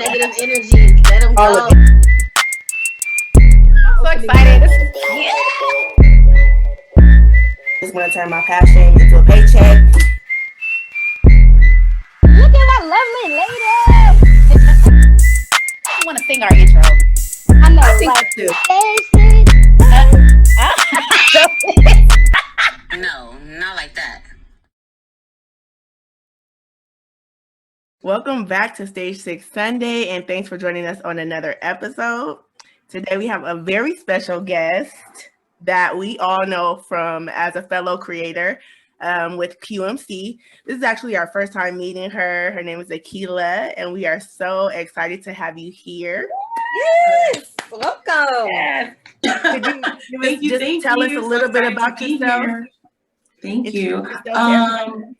negative energies. Let them All go. of it. I'm so excited. Yeah. Just want to turn my passion into a paycheck. Look at my lovely lady. I want to sing our intro. I know, I think like so too. No, not like that. Welcome back to Stage 6 Sunday, and thanks for joining us on another episode. Today we have a very special guest that we all know from as a fellow creator with QMC. This is actually our first time meeting her. Her name is Akila, and we are so excited to have you here. Yes, welcome. Yes. Could you tell us a little bit about yourself? Thank you. Introduce yourself to everybody.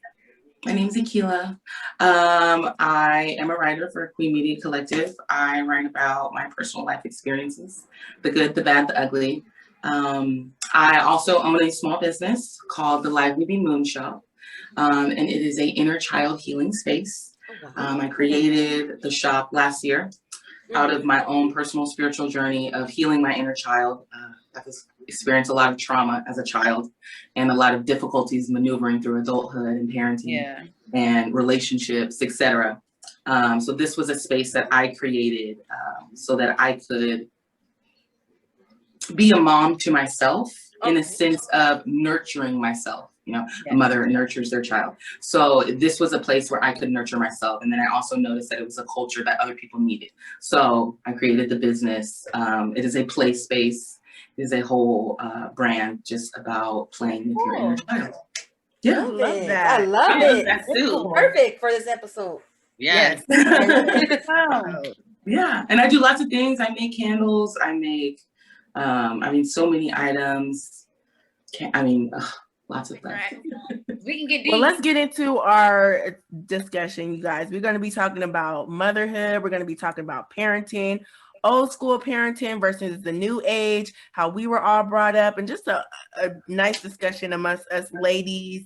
My name is Akila. I am a writer for Queen Media Collective. I write about my personal life experiences, the good, the bad, the ugly. I also own a small business called the Lively Be Moon Show, and it is an inner child healing space. I created the shop last year out of my own personal spiritual journey of healing my inner child. I've experienced a lot of trauma as a child and a lot of difficulties maneuvering through adulthood and parenting and relationships, etc. So this was a space that I created so that I could be a mom to myself in a sense of nurturing myself. You know, a mother nurtures their child. So this was a place where I could nurture myself. And then I also noticed that it was a culture that other people needed. So I created the business. It is a play space. It is a whole brand just about playing with your inner child. Yeah. I love that. I love it. That's cool. Perfect for this episode. Yes. Yeah. And I do lots of things. I make candles. I make, so many items. Lots of stuff. We can get deep. Well, let's get into our discussion, you guys. We're going to be talking about motherhood. We're going to be talking about parenting, old school parenting versus the new age, how we were all brought up, and just a nice discussion amongst us ladies.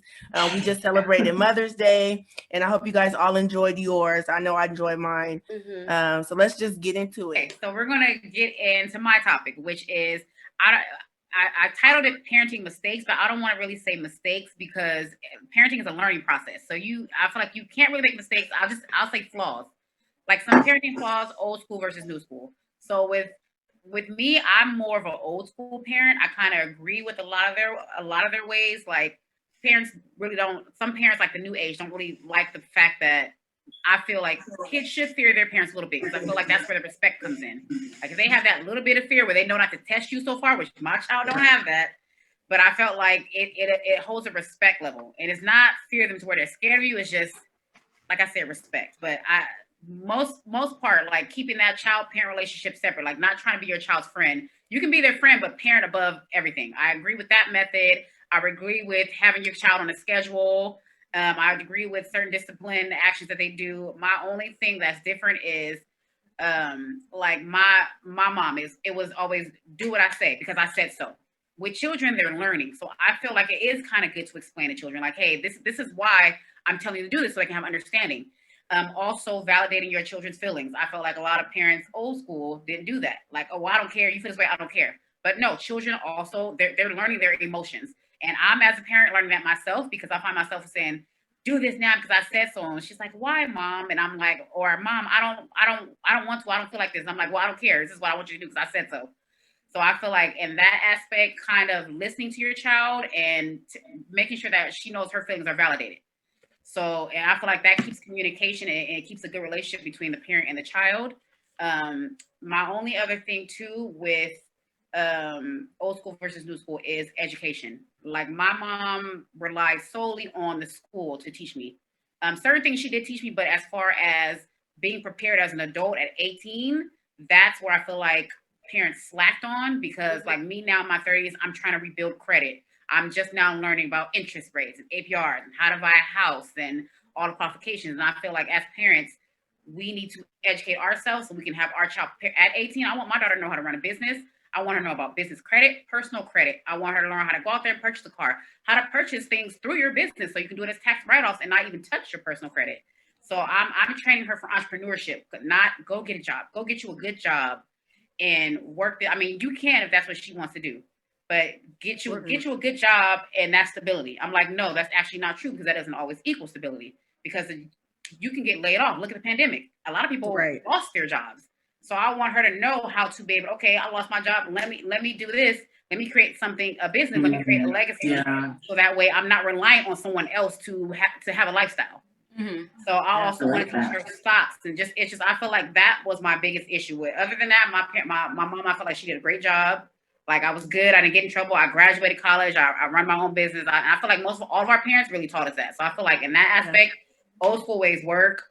We just celebrated Mother's Day, and I hope you guys all enjoyed yours. I know I enjoyed mine. So let's just get into it. Okay, so we're going to get into my topic, which is, I titled it Parenting Mistakes, but I don't want to really say mistakes because parenting is a learning process. So I feel like you can't really make mistakes. I'll say flaws, like some parenting flaws, old school versus new school. So with me, I'm more of an old school parent. I kind of agree with a lot of their ways. Like parents really don't. Some parents, like the new age, don't really like the fact that I feel like kids should fear their parents a little bit, because I feel like that's where the respect comes in. Like if they have that little bit of fear where they know not to test you so far, which my child don't have that, but I felt like it holds a respect level, and it's not fear them to where they're scared of you. It's just, like I said, respect. But most part, like keeping that child-parent relationship separate, like not trying to be your child's friend. You can be their friend, but parent above everything. I agree with that method. I agree with having your child on a schedule. I agree with certain discipline actions that they do. My only thing that's different is like my mom it was always do what I say because I said so. With children, they're learning. So I feel like it is kind of good to explain to children, like, hey, this is why I'm telling you to do this so they can have understanding. Also validating your children's feelings. I felt like a lot of parents, old school, didn't do that. Like, oh, I don't care. You feel this way, I don't care. But no, children also, they're learning their emotions. And I'm, as a parent, learning that myself, because I find myself saying, do this now because I said so. And she's like, why, mom? And I'm like, or mom, I don't want to. I don't feel like this. And I'm like, well, I don't care. This is what I want you to do because I said so. So I feel like in that aspect, kind of listening to your child and making sure that she knows her feelings are validated. So, and I feel like that keeps communication and it keeps a good relationship between the parent and the child. My only other thing too with old school versus new school is education. Like my mom relied solely on the school to teach me. Certain things she did teach me, but as far as being prepared as an adult at 18, that's where I feel like parents slacked on, because like me now in my 30s, I'm trying to rebuild credit. I'm just now learning about interest rates and APRs and how to buy a house and all the qualifications. And I feel like as parents, we need to educate ourselves so we can have our child at 18. I want my daughter to know how to run a business. I want her to know about business credit, personal credit. I want her to learn how to go out there and purchase a car, how to purchase things through your business so you can do it as tax write-offs and not even touch your personal credit. So I'm training her for entrepreneurship, not go get a job. Go get you a good job and work. I mean, you can if that's what she wants to do, but get you a good job and that's stability. I'm like, no, that's actually not true because that doesn't always equal stability because you can get laid off. Look at the pandemic. A lot of people lost their jobs. So I want her to know how to be able, okay, I lost my job. Let me do this. Let me create something, a business. Let me create a legacy. So that way I'm not reliant on someone else to have a lifestyle. So I also want to teach her stocks and it's just I feel like that was my biggest issue with. Other than that, my mom, I felt like she did a great job. Like I was good. I didn't get in trouble. I graduated college. I run my own business. I feel like all of our parents really taught us that. So I feel like in that aspect, old school ways work.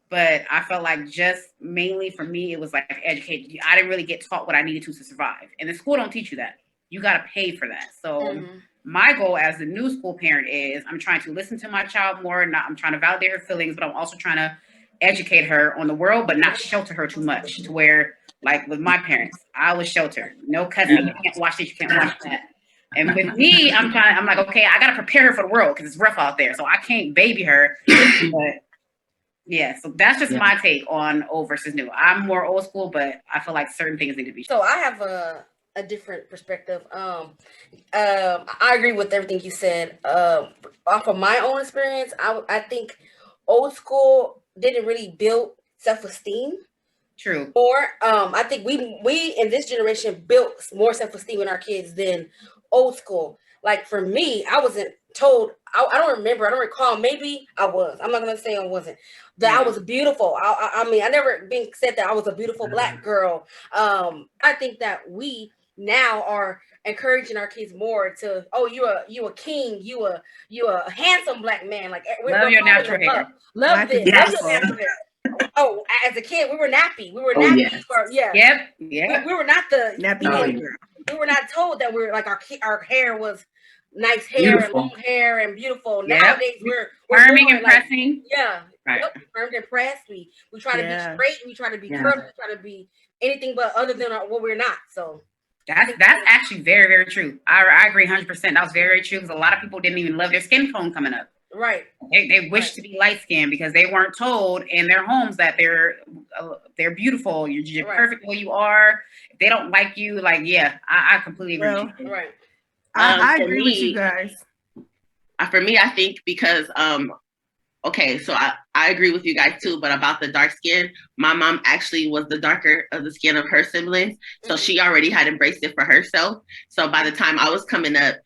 But I felt like just mainly for me, it was like education. I didn't really get taught what I needed to survive. And the school don't teach you that. You got to pay for that. So my goal as the new school parent is I'm trying to listen to my child more. I'm trying to validate her feelings, but I'm also trying to educate her on the world, but not shelter her too much to where, like with my parents, I was sheltered. No cussing. You can't watch this. You can't watch that. And with me, I'm like, okay, I got to prepare her for the world because it's rough out there. So I can't baby her. But yeah, so that's just my take on old versus new. I'm more old school, but I feel like certain things need to be. So I have a different perspective. I agree with everything you said. Off of my own experience, I think old school didn't really build self-esteem. True. Or I think we in this generation built more self-esteem in our kids than old school. Like for me, I wasn't told. I don't recall. Maybe I was. I'm not gonna say I wasn't. That I was beautiful. I mean, I never been said that I was a beautiful Black girl. I think that we now are encouraging our kids more to, oh, you a king, you a handsome Black man. Like love your natural hair. Love this. Love your natural hair. Oh, as a kid, we were nappy. We were nappy. Yep. We were not the nappy. We were not told that we're like our hair was nice hair beautiful. And long hair and beautiful. Nowadays we're firming and pressing. Right. Firmed and pressed. We try to be straight. We try to be curvy. We try to be anything but other than what we're not. So that's actually very, very true. I agree 100%. That was very, very true because a lot of people didn't even love their skin tone coming up. Right. They wish to be light skinned because they weren't told in their homes that they're beautiful. You're perfect the way you are. If they don't like you, like I completely agree with you. Right. I agree with you guys. For me, I think because okay, so I agree with you guys too, but about the dark skin, my mom actually was the darker of the skin of her siblings. So she already had embraced it for herself. So by the time I was coming up,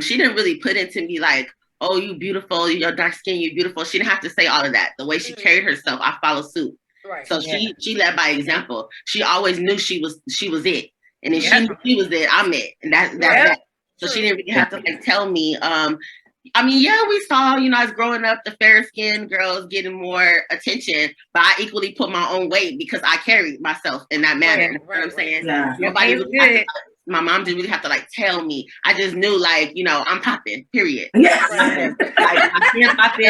she didn't really put into me like, oh, you beautiful, you're dark skin, you're beautiful. She didn't have to say all of that. The way she carried herself, I follow suit. Right. So she led by example. She always knew she was it. And if she knew she was it, I'm it. And that's that. So she didn't really have to like tell me, I mean, we saw, as growing up, the fair skinned girls getting more attention, but I equally put my own weight because I carried myself in that manner. You know what I'm saying? Yeah. Nobody really my mom didn't really have to like tell me. I just knew like, I'm popping, period. Yeah. Like my skin's popping,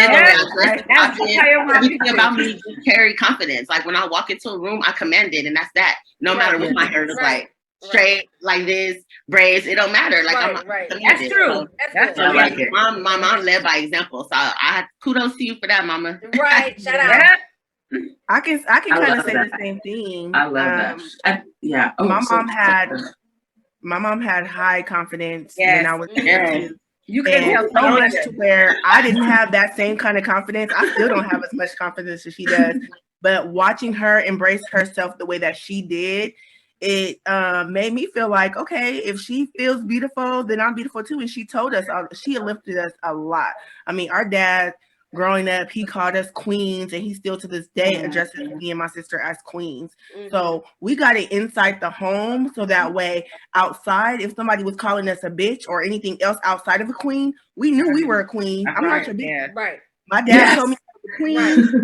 everything about me just carry confidence. Like when I walk into a room, I command it, and that's that. No matter what my hair is like. Straight like this, braids, it don't matter. Like I'm that's true. That's true. My mom led by example. So I kudos to you for that, mama. Right. Shout out. I can kind of say the same thing. I love that. My mom had high confidence when I was young. You couldn't tell so much to where I didn't have that same kind of confidence. I still don't have as much confidence as she does. But watching her embrace herself the way that she did, it made me feel like, okay, if she feels beautiful, then I'm beautiful too. And she told us, she lifted us a lot. I mean, our dad, growing up, he called us queens, and he still to this day addresses me and my sister as queens. So we got it inside the home, so that way outside, if somebody was calling us a bitch or anything else outside of a queen, we knew we were a queen. I'm not your bitch. Right. My dad told me I was a queen.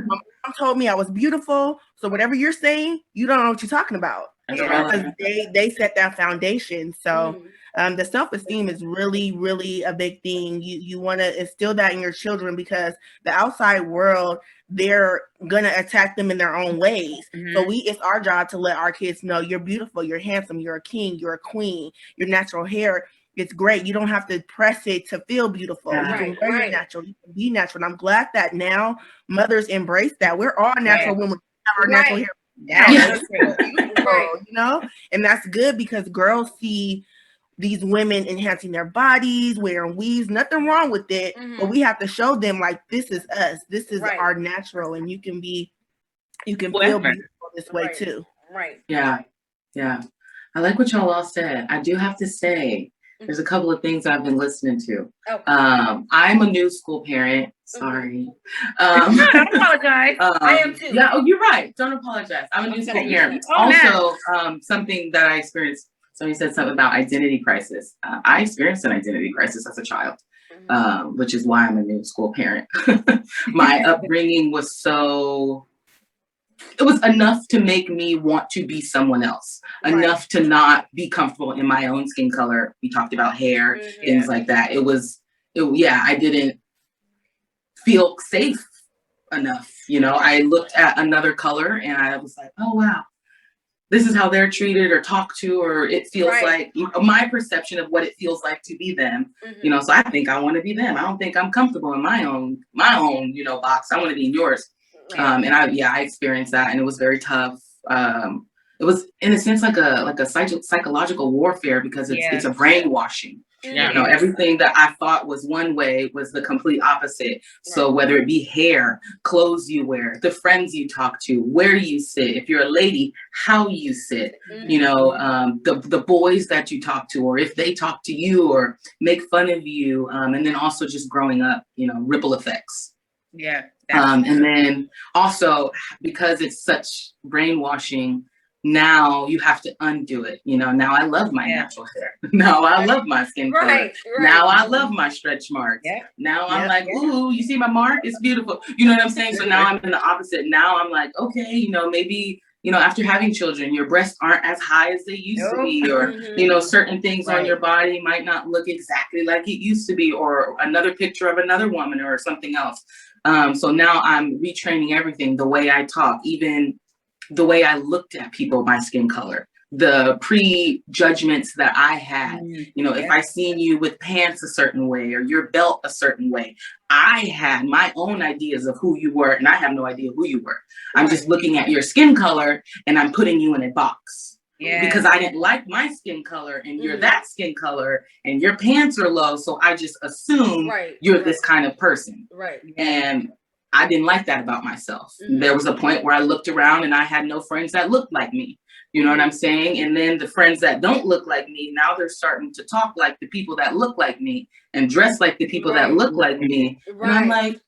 My mom told me I was beautiful. So whatever you're saying, you don't know what you're talking about. Because they set that foundation. So the self-esteem is really, really a big thing. You want to instill that in your children because the outside world, they're gonna attack them in their own ways. So it's our job to let our kids know you're beautiful, you're handsome, you're a king, you're a queen, your natural hair. it's great. You don't have to press it to feel beautiful. Yeah. You can Right, wear your right. natural. You can be natural. And I'm glad that now mothers embrace that. We're all natural women. We have our natural Right. hair. That Yeah. is so true. Right. You know, and that's good because girls see these women enhancing their bodies, wearing weaves, nothing wrong with it. But Mhm. we have to show them like this is us. This is Right. our natural, and you can feel Whatever. beautiful this way Right. too. Right. Yeah. Yeah. I like what y'all all said. I do have to say, there's a couple of things I've been listening to. Okay. I'm a new school parent. Sorry. Don't apologize. I am too. Yeah, oh, you're right. Don't apologize. I'm a new school Okay. parent. Oh, man. Also, something that I experienced, somebody said something about identity crisis. I experienced an identity crisis as a child, which is why I'm a new school parent. My upbringing was it was enough to make me want to be someone else, enough to not be comfortable in my own skin color. We talked about hair, things like that. I didn't feel safe enough. You know, I looked at another color and I was like, oh, wow, this is how they're treated or talked to, or it feels like my perception of what it feels like to be them. You know, so I think I want to be them. I don't think I'm comfortable in my own, you know, box. I want to be in yours. And I experienced that, and it was very tough. It was in a sense like a psychological warfare because it's a brainwashing. Yeah. You know, everything that I thought was one way was the complete opposite. So whether it be hair, clothes you wear, the friends you talk to, where you sit, if you're a lady, how you sit, you know, the boys that you talk to, or if they talk to you or make fun of you, and then also just growing up, you know, ripple effects. Yeah. And then also because it's such brainwashing, now you have to undo it. You know, now I love my natural hair. Now I love my skin color. Now I love my stretch marks. Now I'm like, ooh, you see my mark? It's beautiful. You know what I'm saying? So now I'm in the opposite. Now I'm like, okay, you know, maybe, you know, after having children, your breasts aren't as high as they used to be, or, you know, certain things on your body might not look exactly like it used to be, or another picture of another woman or something else. So now I'm retraining everything, the way I talk, even the way I looked at people, my skin color, the prejudgments that I had. You know, if I seen you with pants a certain way or your belt a certain way, I had my own ideas of who you were, and I have no idea who you were. I'm just looking at your skin color and I'm putting you in a box. Because I didn't like my skin color and you're that skin color and your pants are low. So I just assume you're this kind of person. And I didn't like that about myself. There was a point where I looked around and I had no friends that looked like me. You know what I'm saying? And then the friends that don't look like me, now they're starting to talk like the people that look like me and dress like the people that look like me. And I'm like,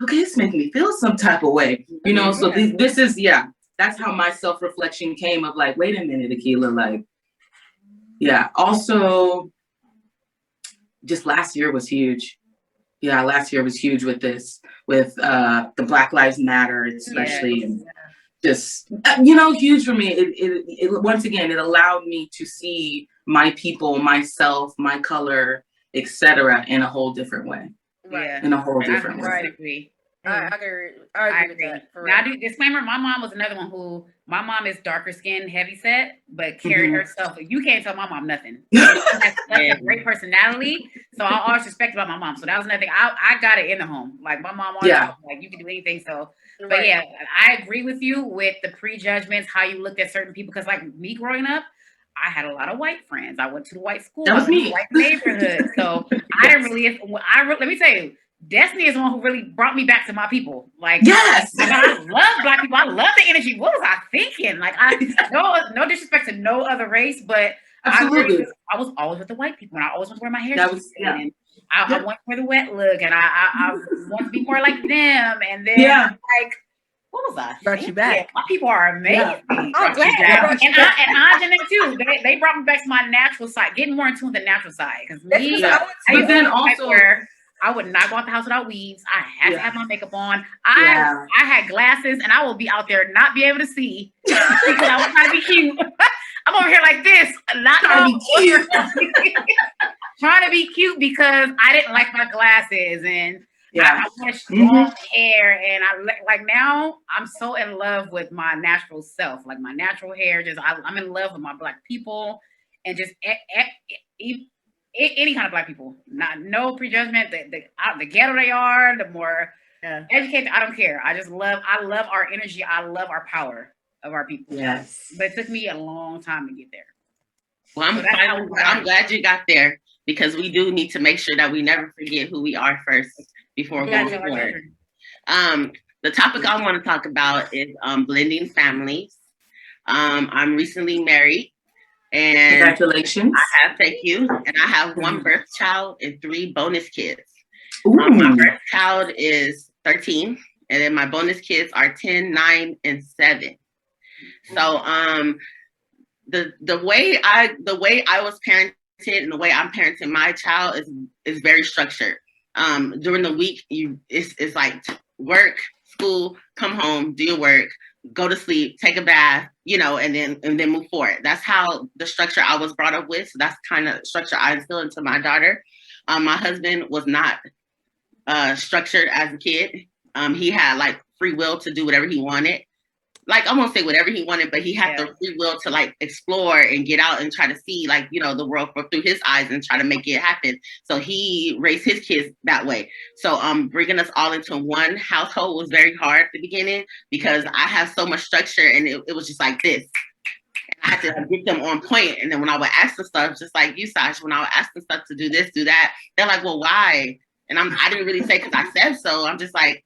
okay, it's making me feel some type of way. You know, so this is, that's how my self-reflection came of like, wait a minute, Akilah, like, also just last year was huge. Last year was huge with this, with the Black Lives Matter, especially, and just, you know, huge for me. It once again, it allowed me to see my people, myself, my color, etc. in a whole different way. In a whole different way. I agree with that. Now, disclaimer, my mom was another one who, my mom is darker skinned, heavy set, but carried herself. You can't tell my mom nothing. That's a great personality. So I always respect about my mom. So that was another thing. I got it in the home. Like my mom always told me, like, you can do anything. So, but I agree with you with the prejudgments, how you looked at certain people. Because like me growing up, I had a lot of white friends. I went to the white school. That was I went to me. the white neighborhood. So I didn't really, let me tell you, Destiny is the one who really brought me back to my people. Like, I love Black people. I love the energy. What was I thinking? Like, no disrespect to no other race, but absolutely, I was always with the white people, and I always wanted to wear my hair. And I want to wear the wet look, and I want to be more like them. And then, like, what was I? Brought you back. My people are amazing. I'm glad. And I and too. They brought me back to my natural side, getting more in tune with the natural side. Because me, but then also, I would not go out the house without weaves. I had to have my makeup on. I had glasses, and I will be out there not be able to see because I was trying to be cute. I'm over here like this, not trying to be cute. Trying to be cute because I didn't like my glasses, and I wanted long hair, and I like now I'm so in love with my natural self, like my natural hair. I'm in love with my Black people, and just any kind of Black people, no prejudgment. The ghetto they are, the more educated. I don't care. I love our energy. I love our power of our people. Yes. But it took me a long time to get there. Well, I'm glad you got there, because we do need to make sure that we never forget who we are first before going forward. The topic I want to talk about is blending families. I'm recently married, and congratulations. Thank you. And I have one birth child and 3 bonus kids. My birth child is 13, and then my bonus kids are 10, 9, and 7. So the way I was parented and the way I'm parenting my child is very structured. During the week, it's like work, school, come home, do your work, go to sleep, take a bath, and then move forward. That's how the structure I was brought up with. So that's kind of structure I instilled into my daughter. My husband was not structured as a kid. He had like free will to do whatever he wanted. Like, I won't say whatever he wanted, but he had the free will to like explore and get out and try to see like, the world through his eyes and try to make it happen. So he raised his kids that way. So bringing us all into one household was very hard at the beginning, because I have so much structure, and it was just like this. I had to get them on point. And then when I would ask them stuff, just like you, Sash, when I would ask them stuff to do this, do that, they're like, well, why? And I didn't really say because I said so. I'm just like,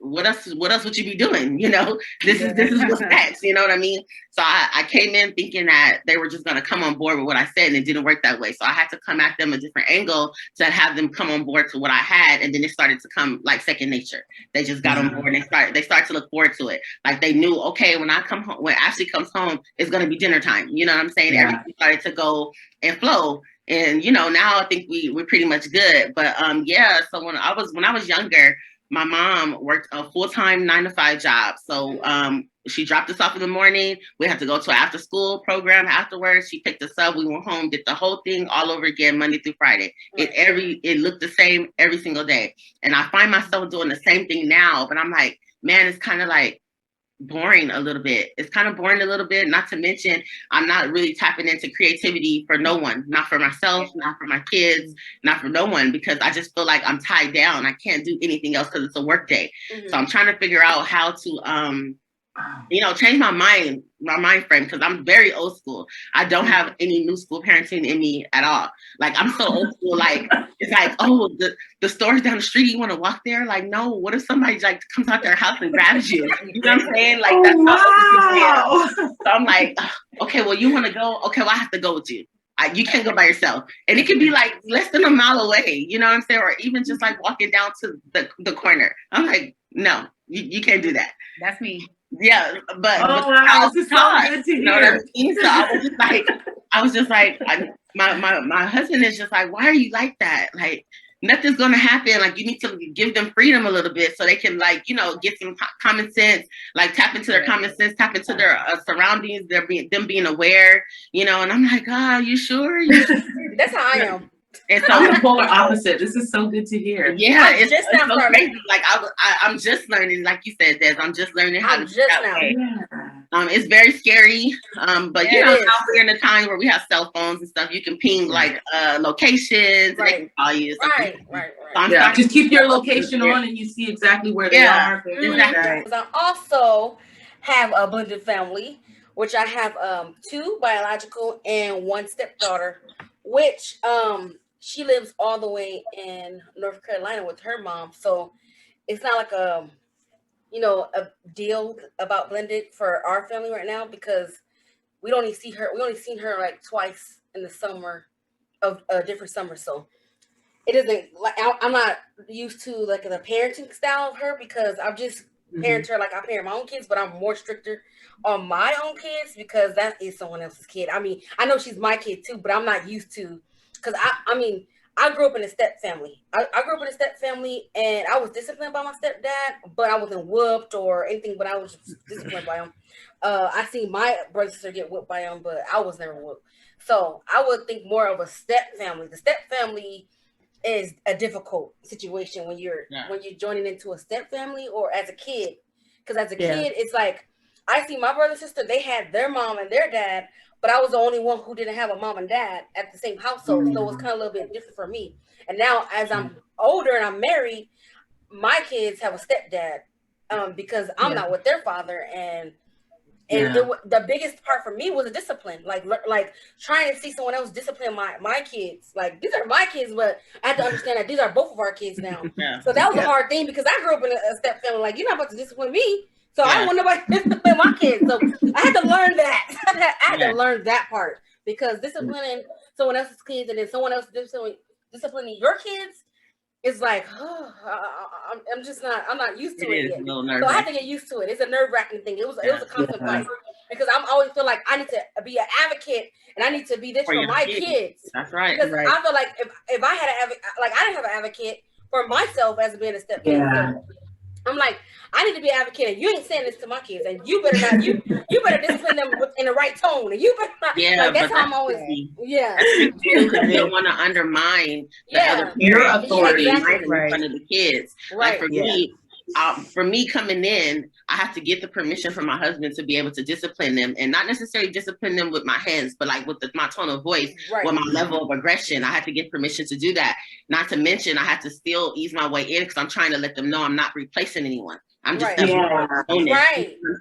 what else would you be doing? This is what's next. You know what I mean? So I came in thinking that they were just going to come on board with what I said, and it didn't work that way. So I had to come at them a different angle to have them come on board to what I had. And then it started to come like second nature. They just got on board, and they started to look forward to it. Like they knew, okay, when I come home, when Ashley comes home, it's going to be dinner time. You know what I'm saying? Yeah. Everything started to go and flow. And, now I think we're pretty much good. But so when I was younger, my mom worked a full-time 9-to-5 job. So she dropped us off in the morning. We had to go to an after-school program afterwards. She picked us up. We went home, did the whole thing all over again, Monday through Friday. It looked the same every single day. And I find myself doing the same thing now. But I'm like, man, it's kind of like boring a little bit. It's kind of boring a little bit, not to mention I'm not really tapping into creativity for no one, not for myself, not for my kids, not for no one, because I just feel like I'm tied down. I can't do anything else because it's a work day. So I'm trying to figure out how to change my mind frame, because I'm very old school. I don't have any new school parenting in me at all. Like, I'm so old school. Like, it's like, oh, the store's down the street, you want to walk there? Like, no, what if somebody like comes out their house and grabs you? You know what I'm saying? Like, that's how old people. So I'm like, okay, well, you want to go? Okay, well, I have to go with you. You can't go by yourself. And it could be like less than a mile away, you know what I'm saying? Or even just like walking down to the corner. I'm like, no, you can't do that. That's me. Yeah, but wow, this is so good to hear. So I was just like, my husband is just like, why are you like that? Like, nothing's gonna happen. Like, you need to give them freedom a little bit so they can get some common sense, like tap into their common sense, tap into their surroundings, them being aware, And I'm like, you sure? That's how I am. And so I'm the polar opposite. This is so good to hear. Yeah, it's so crazy. Like I'm just learning, like you said, Des. I'm just learning how to do that. Yeah. It's very scary. But now we're in a time where we have cell phones and stuff. You can ping like locations, and they can call you. Right. So just keep your location on, and you see exactly where they are. Exactly. I also have a blended family, which I have 2 biological and 1 stepdaughter, which she lives all the way in North Carolina with her mom. So it's not like a deal about blended for our family right now, because we only seen her like twice in the summer of a different summer. So it isn't like I'm not used to like the parenting style of her, because I've just parent her like I parent my own kids, but I'm more stricter on my own kids because that is someone else's kid. I mean, I know she's my kid too, but I'm not used to, because I grew up in a step family. I grew up in a step family, and I was disciplined by my stepdad, but I wasn't whooped or anything, but I was disciplined by him. I seen my brother and sister get whooped by him, but I was never whooped. So I would think more of a step family. The step family is a difficult situation when you're joining into a step family or as a kid. Because as a kid, it's like, I see my brother and sister, they had their mom and their dad, but I was the only one who didn't have a mom and dad at the same household. So it was kind of a little bit different for me. And now as I'm older and I'm married, my kids have a stepdad because I'm not with their father. And the biggest part for me was the discipline, like trying to see someone else discipline my kids. Like, these are my kids, but I had to understand that these are both of our kids now. So that was a hard thing because I grew up in a step family. Like, you're not about to discipline me, so I don't want nobody to discipline my kids. So I had to learn that. I had to learn that part, because disciplining someone else's kids and then someone else disciplining your kids is like, oh, I'm not used to it yet. So I had to get used to it. It's a nerve-wracking thing. It was a constant fight, because I'm always feel like I need to be an advocate and I need to be this for my kids. That's right. Because I feel like if I had an advocate, like, I didn't have an advocate for myself as being a stepdad. So I'm like, I need to be an advocate, and you ain't saying this to my kids, and you better not. You better discipline them in the right tone, and you better not. Yeah, like, that's how I'm always. Because you don't want to undermine the other your authority in front of the kids. Like, for me coming in, I have to get the permission from my husband to be able to discipline them, and not necessarily discipline them with my hands, but like with my tone of voice, with my level of aggression. I had to get permission to do that. Not to mention, I had to still ease my way in, because I'm trying to let them know I'm not replacing anyone. I'm just You know what I'm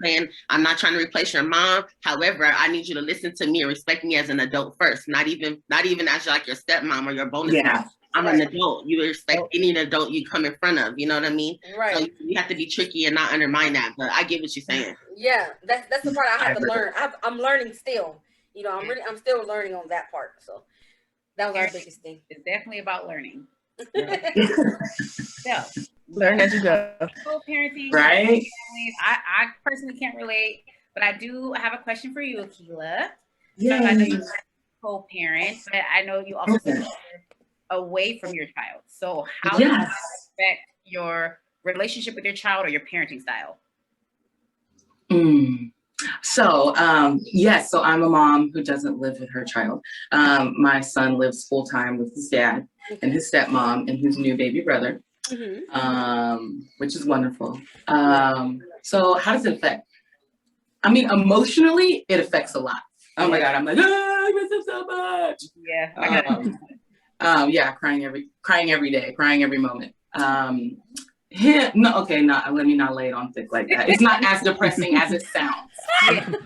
saying? I'm not trying to replace your mom. However, I need you to listen to me and respect me as an adult first, not even as like your stepmom or your bonus mom. I'm an adult. You respect any adult you come in front of. You know what I mean? Right. So you have to be tricky and not undermine that. But I get what you're saying. Yeah, that's the part I have to learn. I'm learning still. You know, I'm still learning on that part. So that was our biggest thing. It's definitely about learning. So learn as you go. Co-parenting, right? I personally can't relate, but I do have a question for you, Akila. Yeah. So I know you co-parent, but I know you also away from your child. So how does that affect your relationship with your child or your parenting style? So, so I'm a mom who doesn't live with her child. My son lives full-time with his dad and his stepmom and his new baby brother, which is wonderful. So how does it affect? I mean, emotionally, it affects a lot. Oh my God, I'm like, I miss him so much. Yeah, I got it. Crying every day, crying every moment. Let me not lay it on thick like that. It's not as depressing as it sounds.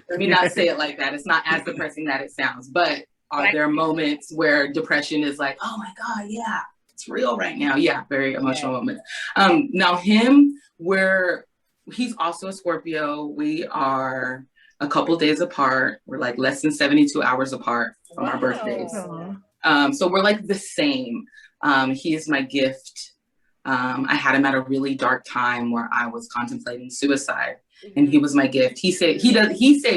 Let me not say it like that. It's not as depressing as it sounds, but are there moments where depression is like, oh my God, yeah, it's real right now. Yeah, very emotional moments. Now he's also a Scorpio. We are a couple days apart. We're like less than 72 hours apart from our birthdays. So we're like the same. He is my gift. I had him at a really dark time where I was contemplating suicide, and he was my gift. He saved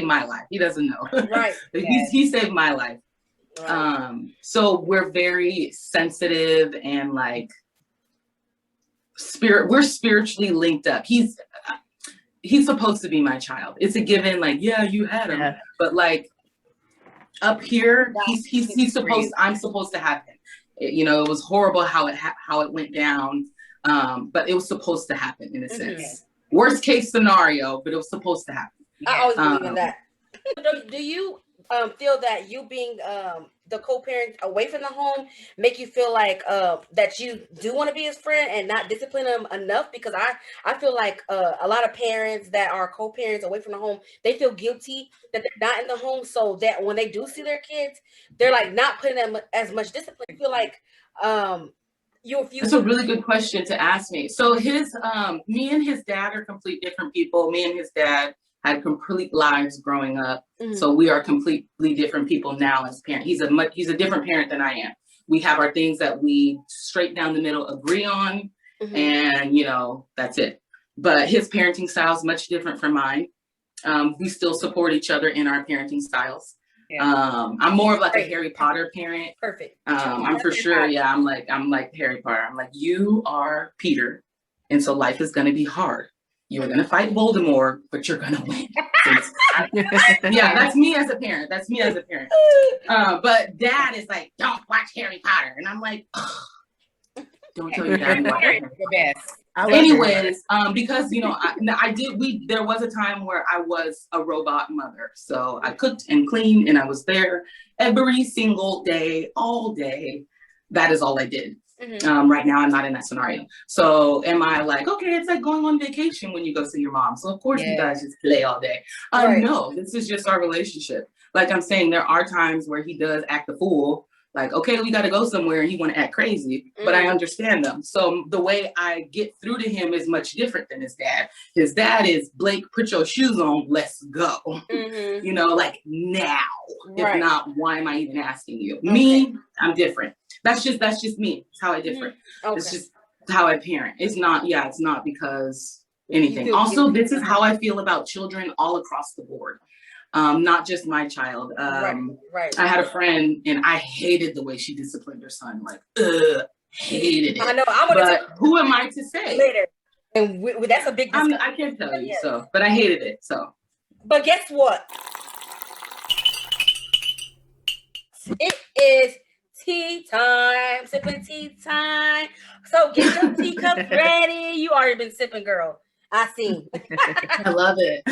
my life. He doesn't know. Right. He saved my life. Right. So we're very sensitive and like we're spiritually linked up. He's supposed to be my child. It's a given, like, yeah, you had him, but like up here, I'm supposed to have him. You know, it was horrible how it went down. But it was supposed to happen in a sense. Worst case scenario, but it was supposed to happen. I always believe in that. Do you feel that you being the co-parent away from the home make you feel like that you do want to be his friend and not discipline him enough? Because I feel like a lot of parents that are co-parents away from the home, they feel guilty that they're not in the home, so that when they do see their kids, they're like not putting them as much discipline. I feel like that's a really good question to ask me. So me and his dad are complete different people. Me and his dad had complete lives growing up. So we are completely different people now as parents. He's a different parent than I am. We have our things that we straight down the middle agree on, and that's it. But his parenting style is much different from mine. We still support each other in our parenting styles. I'm more of like a Harry Potter parent. Perfect. I'm for sure. Yeah, I'm like Harry Potter. I'm like, you are Peter, and so life is going to be hard. You're going to fight Voldemort, but you're going to win. That's me as a parent. But dad is like, don't watch Harry Potter, and I'm like, don't tell your dad to watch Harry Potter. I love Anyways, because there was a time where I was a robot mother. So I cooked and cleaned and I was there every single day, all day. That is all I did. Mm-hmm. Right now I'm not in that scenario. So am I like, okay, it's like going on vacation when you go see your mom. So of course you guys just play all day. Right. No, this is just our relationship. Like I'm saying, there are times where he does act the fool. Like, okay, we got to go somewhere and he want to act crazy, but I understand them. So the way I get through to him is much different than his dad. His dad is, Blake, put your shoes on, let's go. Mm-hmm. You know, like now. Right. If not, why am I even asking you? Okay. Me, I'm different. That's just me. It's how I different. Okay. It's just how I parent. It's not because anything. Also, this is how I feel about children all across the board. Not just my child. Right. I had a friend and I hated the way she disciplined her son. Like, hated it. I know. But who am I to say? Later. And that's a big discussion. I can't tell you. So, but I hated it. So. But guess what? It is tea time. Sipping tea time. So get your teacups ready. You already been sipping, girl. I seen. I love it.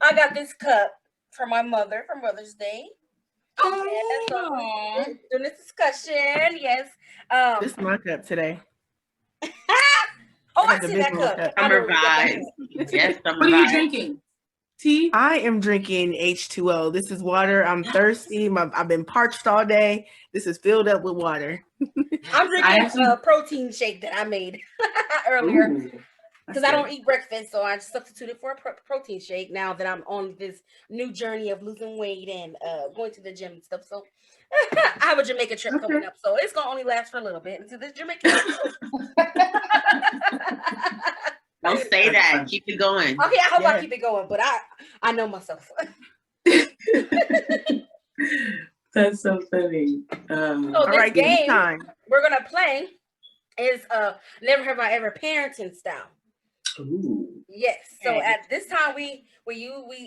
I got this cup from my mother for Mother's Day. Oh, so during this discussion, yes. This is my cup today. I see that cup. Summer vibes. Yes, summer What are you vibes. drinking? Tea? I am drinking H2O. This is water. I'm thirsty. I've been parched all day. This is filled up with water. I'm drinking a protein shake that I made earlier. Ooh. Because I don't eat breakfast, so I substituted for a protein shake now that I'm on this new journey of losing weight and going to the gym and stuff. So I have a Jamaica trip coming up, so it's going to only last for a little bit until this Jamaica trip. Don't say that. Keep it going. Okay, I hope I keep it going, but I know myself. That's so funny. So all right, game time. we're going to play is Never Have I Ever parenting style. Ooh. Yes. So at this time, we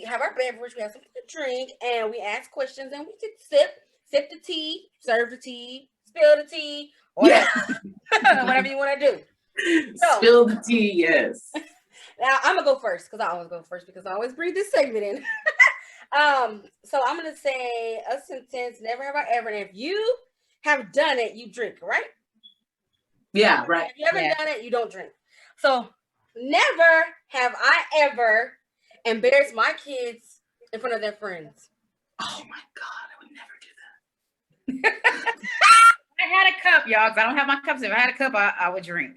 have our beverage, we have something to drink, and we ask questions, and we can sip the tea, serve the tea, spill the tea, whatever, whatever you want to do. So, spill the tea, yes. Now I'm gonna go first because I always go first because I always bring this segment in. So I'm gonna say a sentence. Never have I ever. And if you have done it, you drink, right? Yeah, right. If you haven't done it, you don't drink. So. Never have I ever embarrassed my kids in front of their friends. Oh my God, I would never do that. I had a cup, y'all, because I don't have my cups. If I had a cup, I would drink.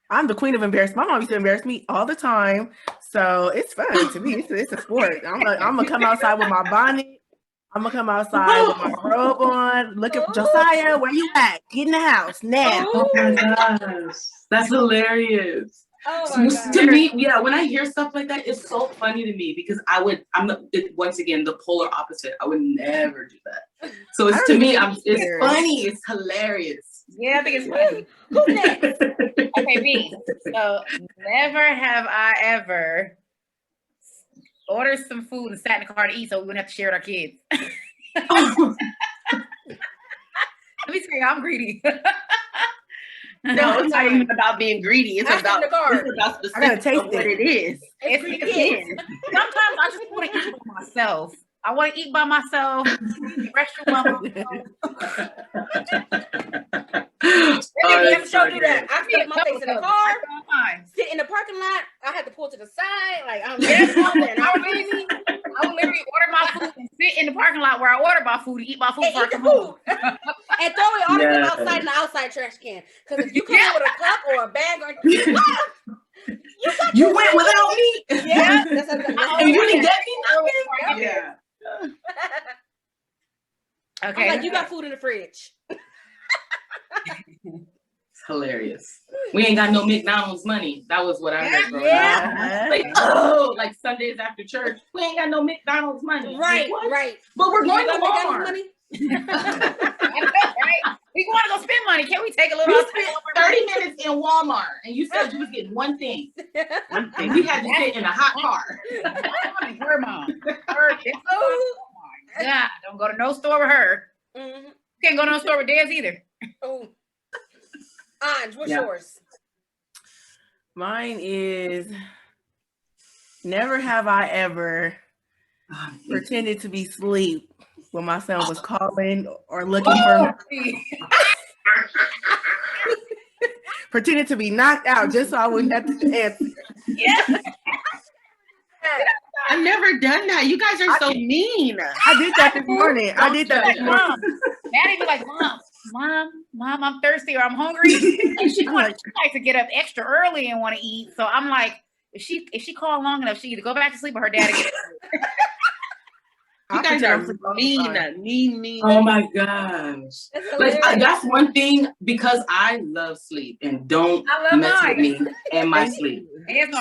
I'm the queen of embarrassment. My mom used to embarrass me all the time. So it's fun to me. It's a sport. I'm gonna come outside with my bonnet. I'm gonna come outside with my robe on. Look at Josiah, where you at? Get in the house now. Oh my gosh, that's hilarious. Oh my God. To me, when I hear stuff like that, it's so funny to me because once again the polar opposite. I would never do that. So it's to me, it's funny. It's hilarious. Yeah, I think it's funny. Who's next? Okay, me. So never have I ever ordered some food and sat in the car to eat so we wouldn't have to share with our kids. Let me tell you, I'm greedy. No, it's not even about being greedy. It's about specific what it is. It depends. Sometimes I just want to eat by myself. I want to eat by myself. Restaurant by myself. Damn sure do that. I stuck my face in the car, sit in the parking lot. I had to pull to the side, like I'm and I would literally order my food and sit in the parking lot where I order my food and eat my food and eat the food. And throw it all the outside in the outside trash can. Because if you come in with a cup or a bag or you went without me. Yeah, that's and you didn't get me nothing. Yeah. Okay. I'm like, you got food in the fridge. It's hilarious. We ain't got no McDonald's money. That was what I heard growing up. Like Sundays after church, we ain't got no McDonald's money. Right, like, right. But we're going to Walmart. Money? Right? We want to go spend money. Can we take a little? We spent 30 minutes in Walmart, and you said you was getting one thing. And we had to sit in a hot car. Her mom. Yeah, don't go to no store with her. Mm-hmm. Can't go to no store with Dez either. Oh. Anj, what's Yeah. yours? Mine is never have I ever pretended to be asleep when my son was calling or looking for me. Pretended to be knocked out just so I wouldn't have to answer. Yeah. I've never done that. You guys are so mean. I did that this morning. I did that this morning. Maddie be like, Mom, I'm thirsty or I'm hungry. And she likes to get up extra early and want to eat. So I'm like, if she called long enough, she either go back to sleep or her dad get up. You guys are mean. Oh my gosh. That's one thing, because I love sleep and don't mess with me and my sleep.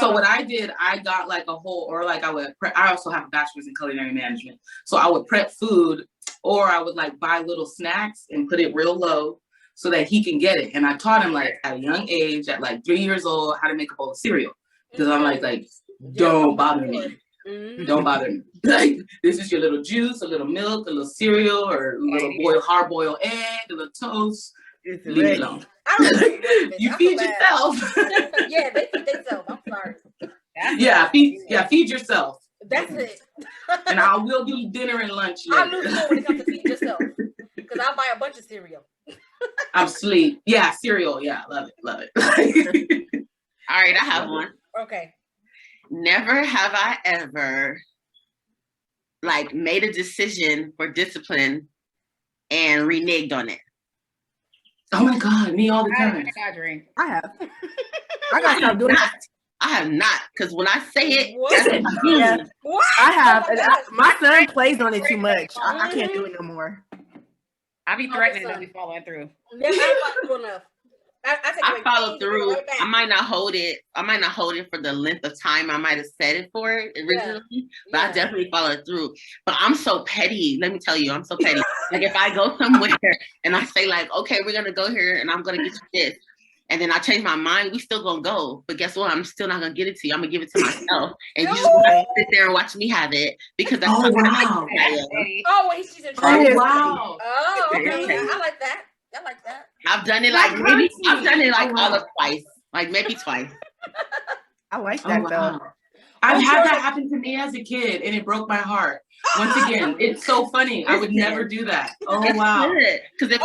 So what I did, I got like a whole, or like I also have a bachelor's in culinary management. So I would prep food, or I would like buy little snacks and put it real low so that he can get it. And I taught him like at a young age, at like 3 years old, how to make a bowl of cereal. Because I'm like, don't bother me. Don't bother me. Like, this is your little juice, a little milk, a little cereal, or a little hard-boiled egg, a little toast. Leave it alone. You feed yourself. Yeah, they feed themselves. I'm sorry. Feed yourself. That's it. And I will do dinner and lunch later. I'm new school when it comes to feed yourself. Because I'll buy a bunch of cereal. I'm sleep. Yeah, cereal. Yeah, love it. All right, I have one. Okay. Never have I ever like made a decision for discipline and reneged on it. Oh my God, me all the time. I have. I gotta stop doing that. I have not, because when I say it, what? I have. My son plays on it too much. I can't do it no more. I be threatening to be following through. Never followed enough. I follow through. I might not hold it. For the length of time I might have said it for originally, but I definitely follow through. But I'm so petty. Let me tell you, I'm so petty. Like if I go somewhere and I say like, okay, we're gonna go here and I'm gonna get you this, and then I change my mind, we still gonna go. But guess what? I'm still not gonna get it to you. I'm gonna give it to myself, and you just gonna sit there and watch me have it because that's wow. She's in trouble. Oh wow. Oh, okay. I like that. I like that. I've done it like maybe all of twice. Like maybe twice. I like that though. I've had that happen to me as a kid and it broke my heart. Once again, it's so funny. I would never do that. Oh wow. Because if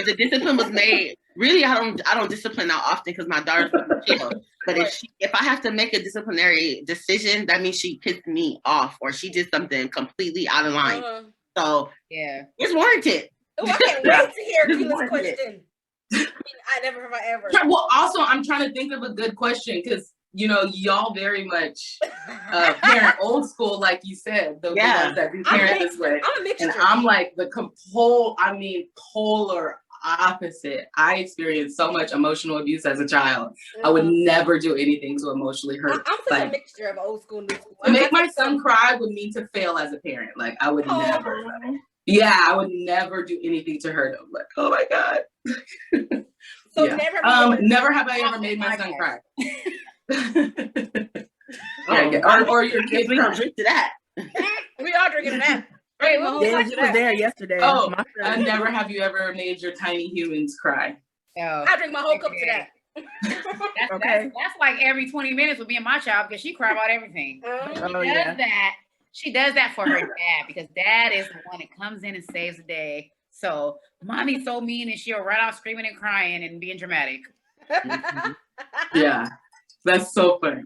the discipline was made, really I don't discipline that often because my daughter's chill. But if I have to make a disciplinary decision, that means she pissed me off or she did something completely out of line. So yeah, it's warranted. Oh, I can't wait to hear Keela's question. I never have I ever. Well, also I'm trying to think of a good question because y'all very much parent old school, like you said. The ones that do parent this way. I'm a mixture. And I'm like the polar opposite. I experienced so much emotional abuse as a child. I would never do anything to emotionally hurt. I'm such a mixture of old school and new school. To make my son cry would mean to fail as a parent. Like I would never. Yeah, I would never do anything to hurt him. Like, oh my God. So never have I ever made my son cry. Or your kids we don't drink to that. We all drinking that. Hey, you were there yesterday. Oh, never have you ever made your tiny humans cry? No. I drink my whole cup to that. That's like every 20 minutes with me and my child because she cry about everything. She does that for her dad because dad is the one that comes in and saves the day. So mommy's so mean and she'll run out screaming and crying and being dramatic. Yeah, that's so funny.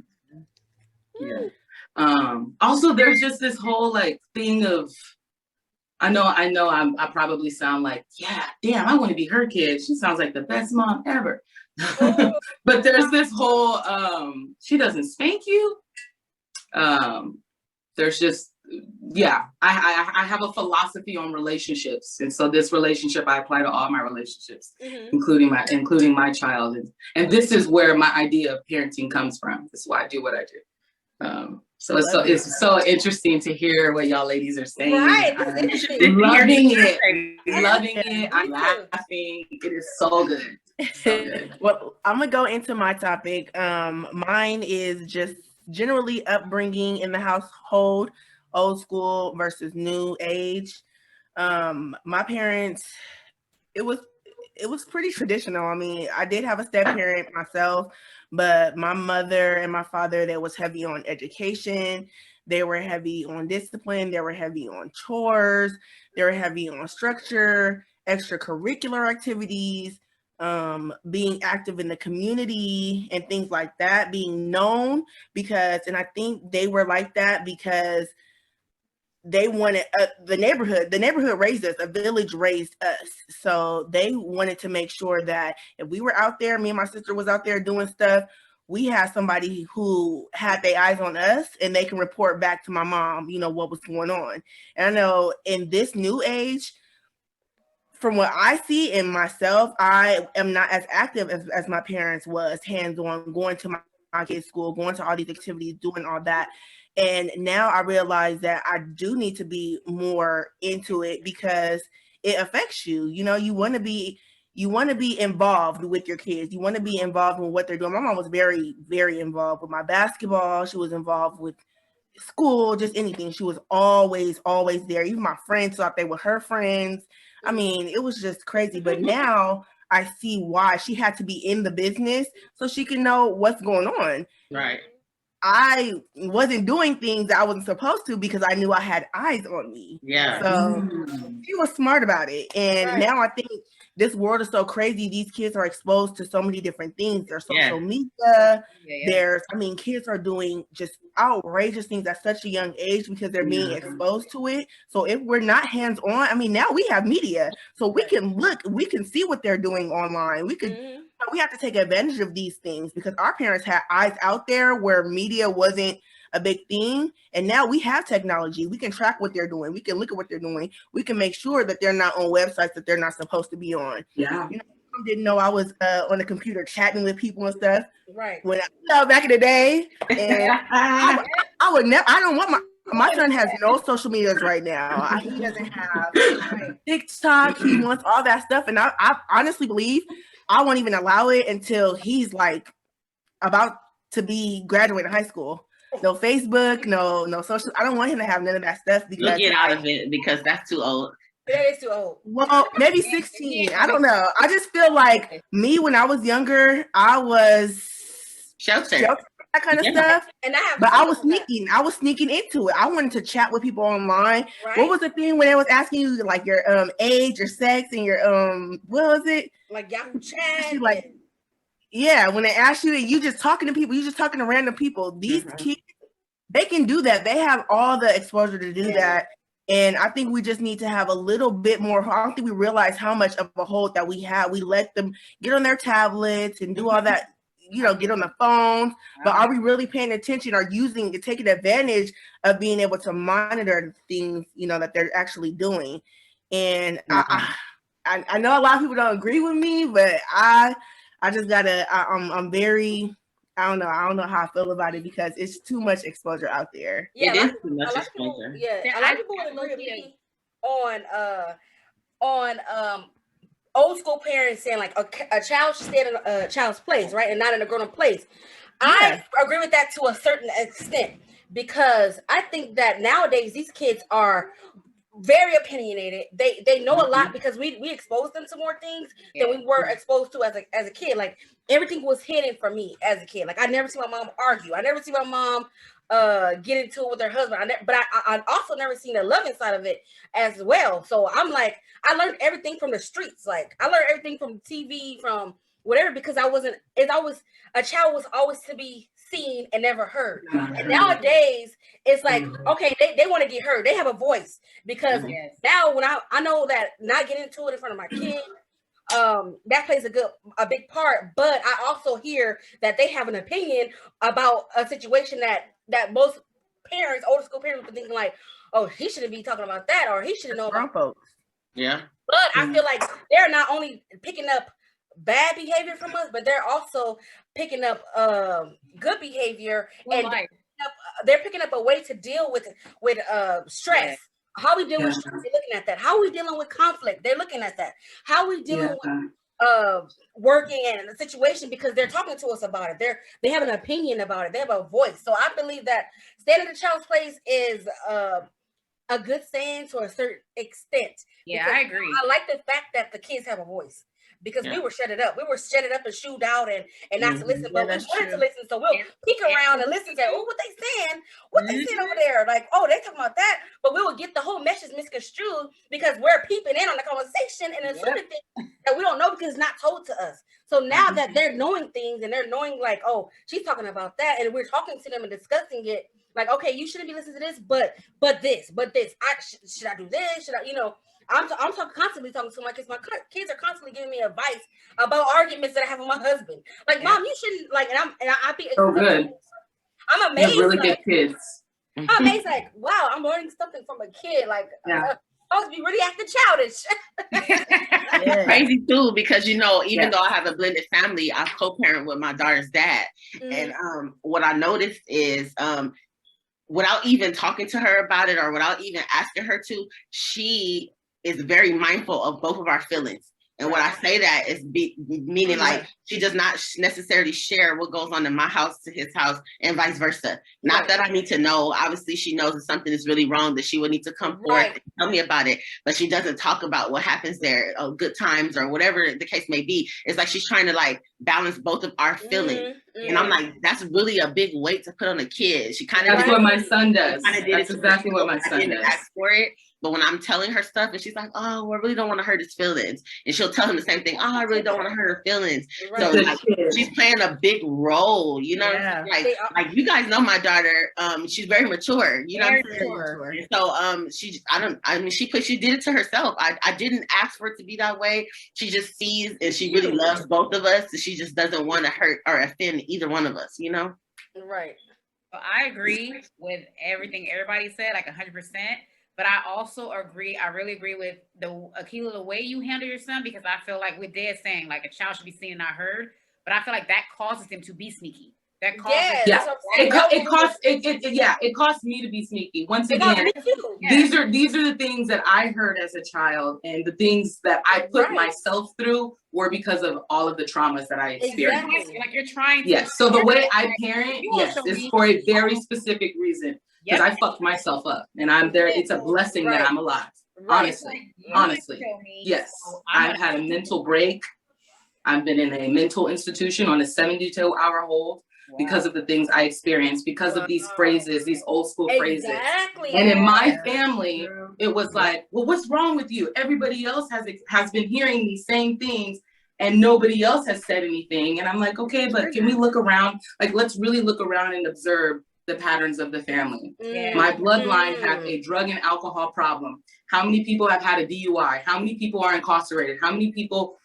Yeah. Also, there's just this whole like thing of, I know I probably sound like, yeah, damn, I want to be her kid. She sounds like the best mom ever. But there's this whole, she doesn't spank you. There's just, I have a philosophy on relationships. And so this relationship, I apply to all my relationships, including my child. And this is where my idea of parenting comes from. This is why I do what I do. So it's so interesting to hear what y'all ladies are saying. Right. Loving it. I'm laughing. It is so good. So good. Well, I'm gonna go into my topic. Mine is just generally upbringing in the household, old school versus new age. My parents, it was pretty traditional. I mean, I did have a step parent myself, but my mother and my father, they was heavy on education. They were heavy on discipline. They were heavy on chores. They were heavy on structure, extracurricular activities, being active in the community and things like that, being known because, and I think they were like that because they wanted the neighborhood raised us, a village raised us. So they wanted to make sure that if we were out there, me and my sister was out there doing stuff, we had somebody who had their eyes on us and they can report back to my mom, you know, what was going on. And I know in this new age, from what I see in myself, I am not as active as my parents was, hands-on, going to my kids' school, going to all these activities, doing all that. And now I realize that I do need to be more into it because it affects you. You know, you want to be involved with your kids. You want to be involved with what they're doing. My mom was very, very involved with my basketball. She was involved with school, just anything. She was always, always there. Even my friends out there with her friends. I mean, it was just crazy. But now I see why she had to be in the business so she can know what's going on. Right. I wasn't doing things that I wasn't supposed to because I knew I had eyes on me. Yeah. So she was smart about it. And now I think this world is so crazy. These kids are exposed to so many different things. There's social media. There's, I mean, kids are doing just outrageous things at such a young age because they're being exposed to it. So if we're not hands-on, I mean, now we have media. So we can look, we can see what they're doing online. We could, we have to take advantage of these things because our parents had eyes out there where media wasn't a big thing. And now we have technology. We can track what they're doing. We can look at what they're doing. We can make sure that they're not on websites that they're not supposed to be on. Yeah. You know, I didn't know I was on the computer chatting with people and stuff. Right. When back in the day, and I would never. I don't want my son has no social medias right now. He doesn't have TikTok. He wants all that stuff, and I honestly believe I won't even allow it until he's like about to be graduating high school. No Facebook, no social. I don't want him to have none of that stuff because you'll get out of it because that's too old. That is too old. Well, maybe 16. I don't know. I just feel like me when I was younger, I was sheltered, that kind of stuff. And I was sneaking. I was sneaking into it. I wanted to chat with people online. Right. What was the thing when they was asking you like your age, your sex, and your what was it? Like Yahoo chat. Like yeah, when they ask you, you just talking to people, you just talking to random people. These kids, they can do that. They have all the exposure to do that. And I think we just need to have a little bit more. I don't think we realize how much of a hold that we have. We let them get on their tablets and do all that, you know, get on the phones. But are we really paying attention or taking advantage of being able to monitor things, you know, that they're actually doing? And I know a lot of people don't agree with me, but I just gotta. I'm very. I don't know how I feel about it because it's too much exposure out there. Yeah, it is too much exposure. A lot of people would agree with me on old school parents saying like a child should stay in a child's place, right, and not in a grown-up place. I agree with that to a certain extent because I think that nowadays these kids are very opinionated. They know a lot because we exposed them to more things than we were exposed to as a kid. Like everything was hidden from me as a kid. Like I never see my mom argue. I never see my mom get into it with her husband. But I also never seen the loving side of it as well. So I'm like, I learned everything from the streets. Like I learned everything from TV, from whatever, because a child was always to be seen and never heard. And nowadays it's like, okay, they want to get heard. They have a voice because now when I know that not getting into it in front of my kids, that plays a big part. But I also hear that they have an opinion about a situation that most parents, older school parents, would be thinking like, oh, he shouldn't be talking about that, or he shouldn't know about folks. Yeah. But I feel like they're not only picking up bad behavior from us, but they're also picking up good behavior, and they're picking up a way to deal with stress. How we deal with stress, they're looking at that. How we dealing with conflict, they're looking at that. How we dealing with working in a situation, because they're talking to us about it. They have an opinion about it. They have a voice. So I believe that staying in the child's place is a good saying to a certain extent. Yeah, I agree. I like the fact that the kids have a voice. Because we were shut it up. We were shut it up and shooed out and not to listen, but we wanted to listen. So we'll peek around and listen to, oh, what they saying? What they saying over there? Like, oh, they talking about that. But we will get the whole message misconstrued because we're peeping in on the conversation and assuming things that we don't know because it's not told to us. So now that they're knowing things and they're knowing like, oh, she's talking about that, and we're talking to them and discussing it, like, okay, you shouldn't be listening to this, but this. Should I do this? Should I, I'm constantly talking to my kids. My kids are constantly giving me advice about arguments that I have with my husband. Like, Mom, you shouldn't like. And I be so good. I'm amazed. You have really good kids. I'm amazed. Like, wow, I'm learning something from a kid. Like, I was be really acting childish. Crazy too, because even though I have a blended family, I co-parent with my daughter's dad, and what I noticed is without even talking to her about it or without even asking her to, she is very mindful of both of our feelings. And when I say that is meaning like she does not necessarily share what goes on in my house to his house and vice versa. Not that I need to know. Obviously, she knows if something is really wrong that she would need to come forth and tell me about it. But she doesn't talk about what happens there, or good times or whatever the case may be. It's like she's trying to like balance both of our feelings. And I'm like, that's really a big weight to put on a kid. She kind of That's what my son does. That's exactly what my son does. Ask for it. But when I'm telling her stuff and she's like, oh, I really don't want to hurt his feelings. And she'll tell him the same thing. Oh, I really don't want to hurt her feelings. So like, she's playing a big role, like you guys know my daughter, she's very mature, what I'm saying? So she did it to herself. I didn't ask for it to be that way. She just sees and she really loves both of us. And she just doesn't want to hurt or offend either one of us, Right. So I agree with everything everybody said, like 100%. But I also agree. I really agree with Akilah, the way you handle your son, because I feel like we're dead saying like a child should be seen and not heard. But I feel like that causes them to be sneaky. That causes it costs me to be sneaky. Once again, these are the things that I heard as a child, and the things that I put myself through were because of all of the traumas that I experienced. Exactly. Like you're trying to. Yes. So the way I parent, is for a very specific reason. Because I fucked myself up, and I'm there. It's a blessing that I'm alive. Honestly, yes. I've had a mental break. I've been in a mental institution on a 72-hour hold because of the things I experienced, because of these phrases, these old school phrases. And in my family, it was like, well, what's wrong with you? Everybody else has been hearing these same things, and nobody else has said anything. And I'm like, okay, but can we look around? Like, let's really look around and observe the patterns of the family. My bloodline has a drug and alcohol problem. How many people have had a DUI? How many people are incarcerated? How many people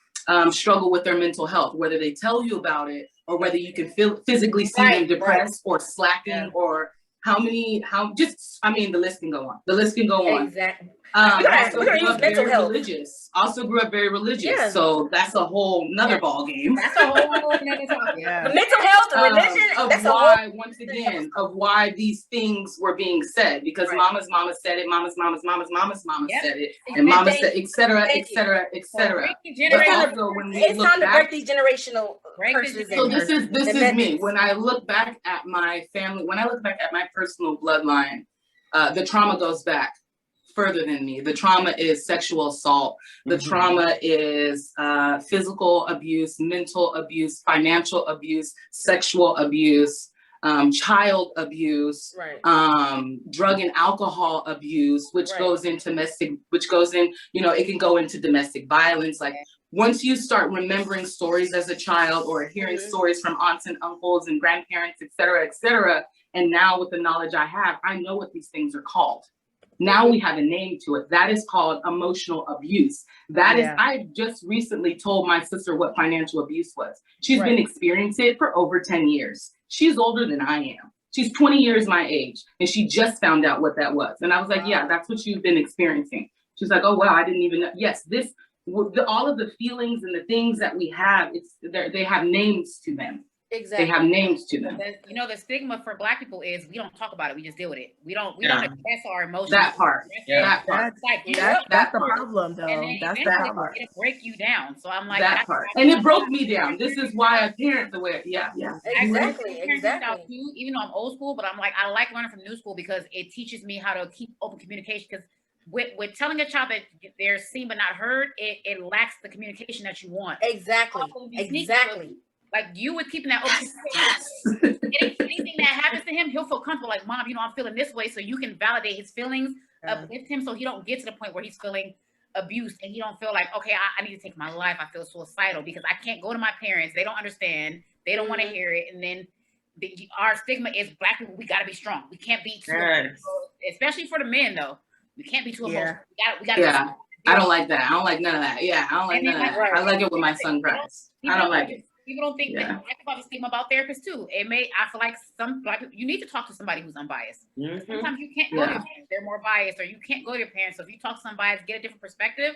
struggle with their mental health, whether they tell you about it or whether you can physically see them depressed or slacking, or the list can go on. The list can go on. Exactly. Also grew up very religious. So that's a whole nother ball game. That's a whole nother topic. The mental health, the religion. Of why these things were being said, because mama's mama said it, mama's mama said it, and mama said, et cetera. It's time to break these generational curses. So this is me. When I look back at my family, when I look back at my personal bloodline, the trauma goes back further than me. The trauma is sexual assault. The trauma is physical abuse, mental abuse, financial abuse, sexual abuse, child abuse, drug and alcohol abuse, which goes in, it can go into domestic violence. Like once you start remembering stories as a child or hearing stories from aunts and uncles and grandparents, et cetera, and now with the knowledge I have, I know what these things are called. Now we have a name to it. That is called emotional abuse. I just recently told my sister what financial abuse was. She's been experiencing it for over 10 years. She's older than I am. She's 20 years my age, and she just found out what that was. And I was like, yeah, that's what you've been experiencing. She's like, oh, wow, I didn't even know. Yes, all of the feelings and the things that we have, they have names to them. Exactly. They have names to them. You know, the stigma for Black people is we don't talk about it. We just deal with it. We don't express our emotions. That part. That part. That's the problem, though. And then that's the eventually problem. it'll break you down. So I'm like, that part. And it broke me down. This is why I parent the way. Yeah. Exactly. Too, even though I'm old school, but I'm like, I like learning from new school because it teaches me how to keep open communication. Because with telling a child that they're seen but not heard, it lacks the communication that you want. Exactly. Like you with keeping that open. Anything that happens to him, he'll feel comfortable. Like, Mom, you know, I'm feeling this way, so you can validate his feelings, uplift him, so he don't get to the point where he's feeling abused and he don't feel like, okay, I need to take my life. I feel suicidal because I can't go to my parents. They don't understand. They don't want to hear it. And then our stigma is Black people. We got to be strong. We can't be too emotional, especially for the men, though. We can't be too emotional. We got to. I don't like that. I don't like none of that. Yeah, I don't like none of that. I like it when my son cries. I don't like it. People don't think that about the stigma about therapists too. I feel like some Black people, you need to talk to somebody who's unbiased. Sometimes you can't go to your parents, they're more biased, or you can't go to your parents. So if you talk to somebody, get a different perspective.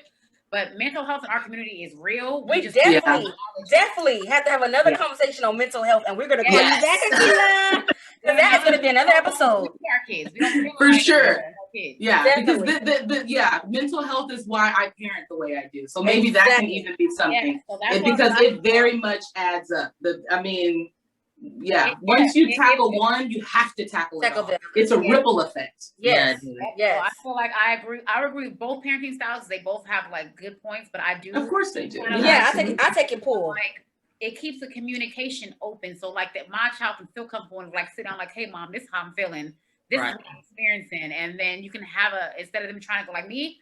But mental health in our community is real. We definitely have to have another conversation on mental health, and we're gonna call you back, Akila. Because that is gonna be another episode. Our kids. We don't for sure. Yeah, definitely. Because mental health is why I parent the way I do. So maybe that can even be something. So because it very much adds up. Once you tackle one, you have to tackle it all. It's a ripple effect. Yes. So I feel like I agree with both parenting styles. They both have like good points, but I do. Of course they do. I take it pull. Like it keeps the communication open. So like that my child can feel comfortable and like sit down like, hey Mom, this is how I'm feeling. This is what I'm experiencing. And then you can have instead of them trying to go like me,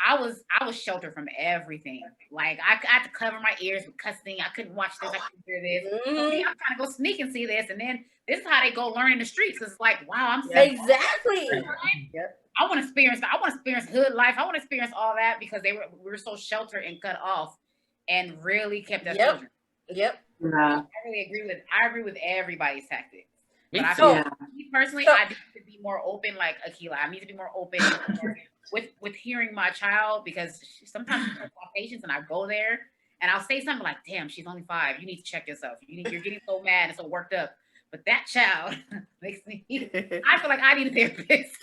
I was sheltered from everything. Like I had to cover my ears with cussing. I couldn't watch this. I couldn't hear this. Okay, I'm trying to go sneak and see this. And then this is how they go learn in the streets. Because it's like, wow, I'm exactly. I want to experience hood life. I want to experience all that because we were so sheltered and cut off and really kept us children. Yep. I agree with everybody's tactics. But me personally, I need to be more open, like Akila. I need to be more open with hearing my child because sometimes she's my patience, and I go there and I'll say something like, "Damn, she's only 5. You need to check yourself. You're getting so mad and so worked up." But that child makes me. I feel like I need a therapist.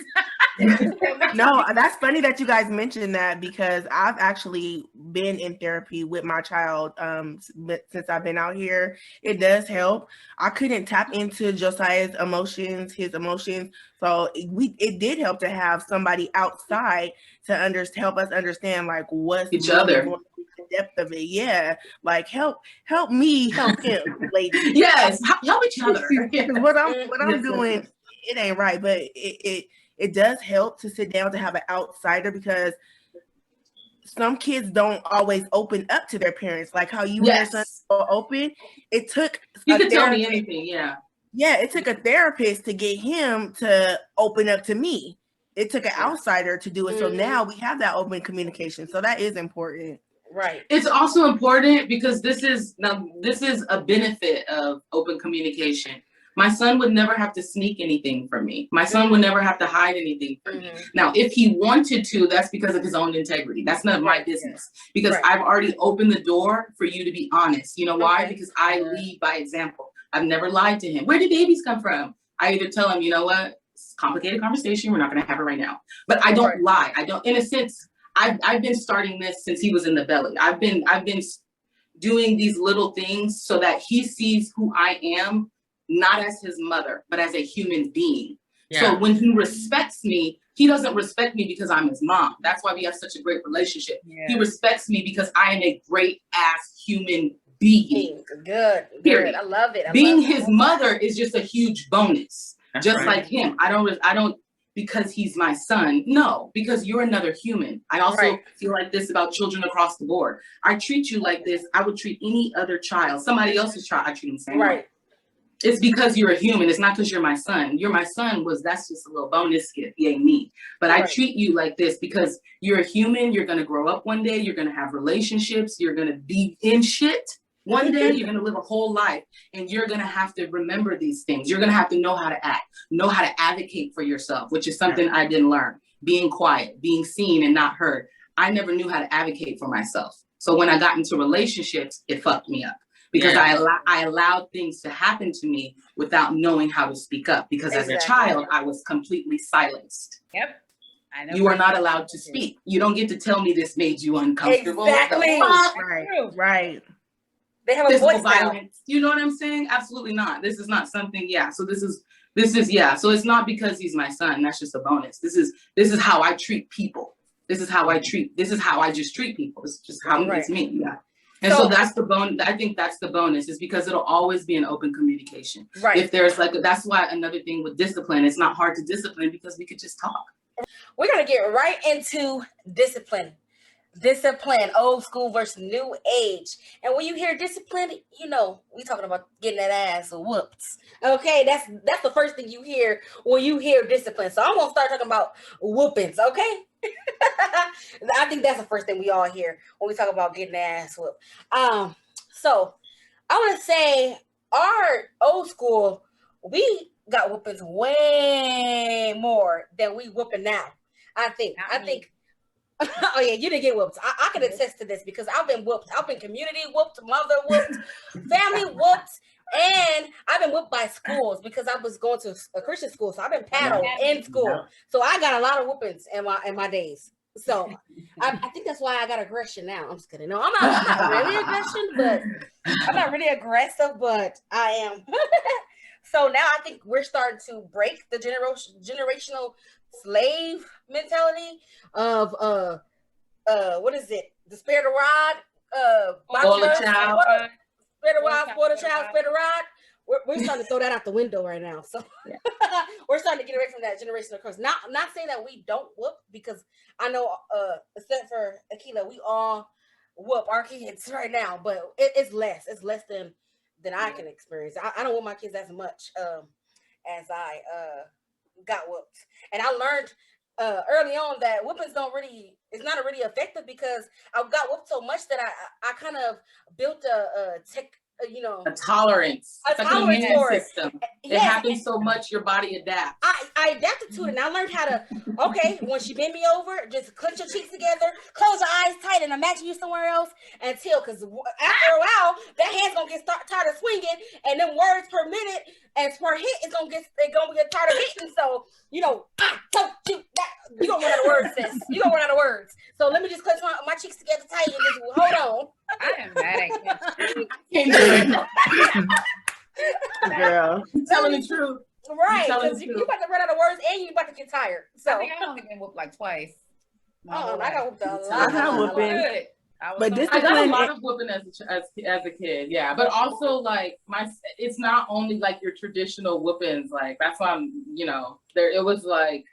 No, that's funny that you guys mentioned that because I've actually been in therapy with my child since I've been out here. It does help. I couldn't tap into Josiah's emotions, his emotions. So it did help to have somebody outside to help us understand like what's each other. The depth of it. Yeah. Like help me help him, lady. Yes. Help each other. What I'm doing, it ain't right, but it does help to sit down to have an outsider because some kids don't always open up to their parents, like how you and your son are open. It took you could tell me anything, it took a therapist to get him to open up to me. It took an outsider to do it. So now we have that open communication. So that is important. Right. It's also important because this is a benefit of open communication. My son would never have to sneak anything from me. My son would never have to hide anything from me. Now, if he wanted to, that's because of his own integrity. That's none of my business because I've already opened the door for you to be honest. You know why? Because I lead by example. I've never lied to him. Where did babies come from? I either tell him, you know what, it's a complicated conversation. We're not going to have it right now. But I don't lie. I don't, in a sense, I've been starting this since he was in the belly. I've been doing these little things so that he sees who I am, not as his mother, but as a human being. So when he respects me, he doesn't respect me because I'm his mom. That's why we have such a great relationship. He respects me because I am a great ass human being. Good. Period. I love it. Being his mother is just a huge bonus. That's just like him. I don't because he's my son. No, because you're another human. I also feel like this about children across the board. I treat you like this. I would treat any other child, somebody else's child, I treat them the same way. It's because you're a human. It's not because you're my son. You're my son that's just a little bonus gift. He ain't me. But I treat you like this because you're a human. You're going to grow up one day. You're going to have relationships. You're going to be in shit. One day you're going to live a whole life and you're going to have to remember these things. You're going to have to know how to act, know how to advocate for yourself, which is something I didn't learn. Being quiet, being seen and not heard. I never knew how to advocate for myself. So when I got into relationships, it fucked me up because I allowed things to happen to me without knowing how to speak up, because as a child, I was completely silenced. Yep. I know. You are not allowed to speak. You don't get to tell me this made you uncomfortable. Exactly. Right. They have a Physical voice now. violence. You know what I'm saying? Absolutely not. This is not something, So this is so it's not because he's my son. That's just a bonus. This is how I treat people. This is how I just treat people. It's just how it's me. Yeah. And so that's the bonus. I think that's the bonus, is because it'll always be an open communication. Right. If there's that's why another thing with discipline, it's not hard to discipline because we could just talk. We're going to get right into discipline. Discipline, old school versus new age. And when you hear discipline, we talking about getting that ass whooped. Okay, that's the first thing you hear when you hear discipline. So I'm going to start talking about whoopings, okay? I think that's the first thing we all hear when we talk about getting the ass whooped. So I want to say our old school, we got whoopings way more than we whooping now. I think. Oh yeah, you didn't get whooped. I can attest to this because I've been whooped. I've been community whooped, mother whooped, family whooped, and I've been whooped by schools because I was going to a Christian school, so I've been paddled in school. So I got a lot of whoopings in my days. So I think that's why I got aggression now. I'm just kidding. No, I'm not really aggression, but I'm not really aggressive, but I am. So now I think we're starting to break the generational slave mentality of what is it? The spare the rod, spoil a child, spare the rod, spoil the child, spare the rod. We're starting to throw that out the window right now. So we're starting to get away from that generational curse. Not saying that we don't whoop, because I know except for Akila, we all whoop our kids right now, but it's less. It's less than I can experience. I don't whoop my kids as much as I got whooped. And I learned early on that whoopings it's not really effective, because I got whooped so much that I kind of built a tolerance. It's like an immune system. It Yes. happens so much, your body adapts. I adapted to it, and I learned how to, when she bend me over, just clench your cheeks together, close your eyes tight, and imagine you somewhere else until, because after a while, that hand's going to get tired of swinging, and them words per minute and per hit is going to get tired of hitting. So, I told you that. You don't run out of words, sis. You don't run out of words. So let me just clench my cheeks together tight and just hold on. I am mad at Girl. You're telling the truth. Right, because you about to run out of words and you about to get tired. So I think I've only been whooped like twice. I got whooped a lot. I got whooping. But I got a lot of whooping as a kid, yeah. But also, like, it's not only like your traditional whoopings. Like, that's why I'm, there. It was like,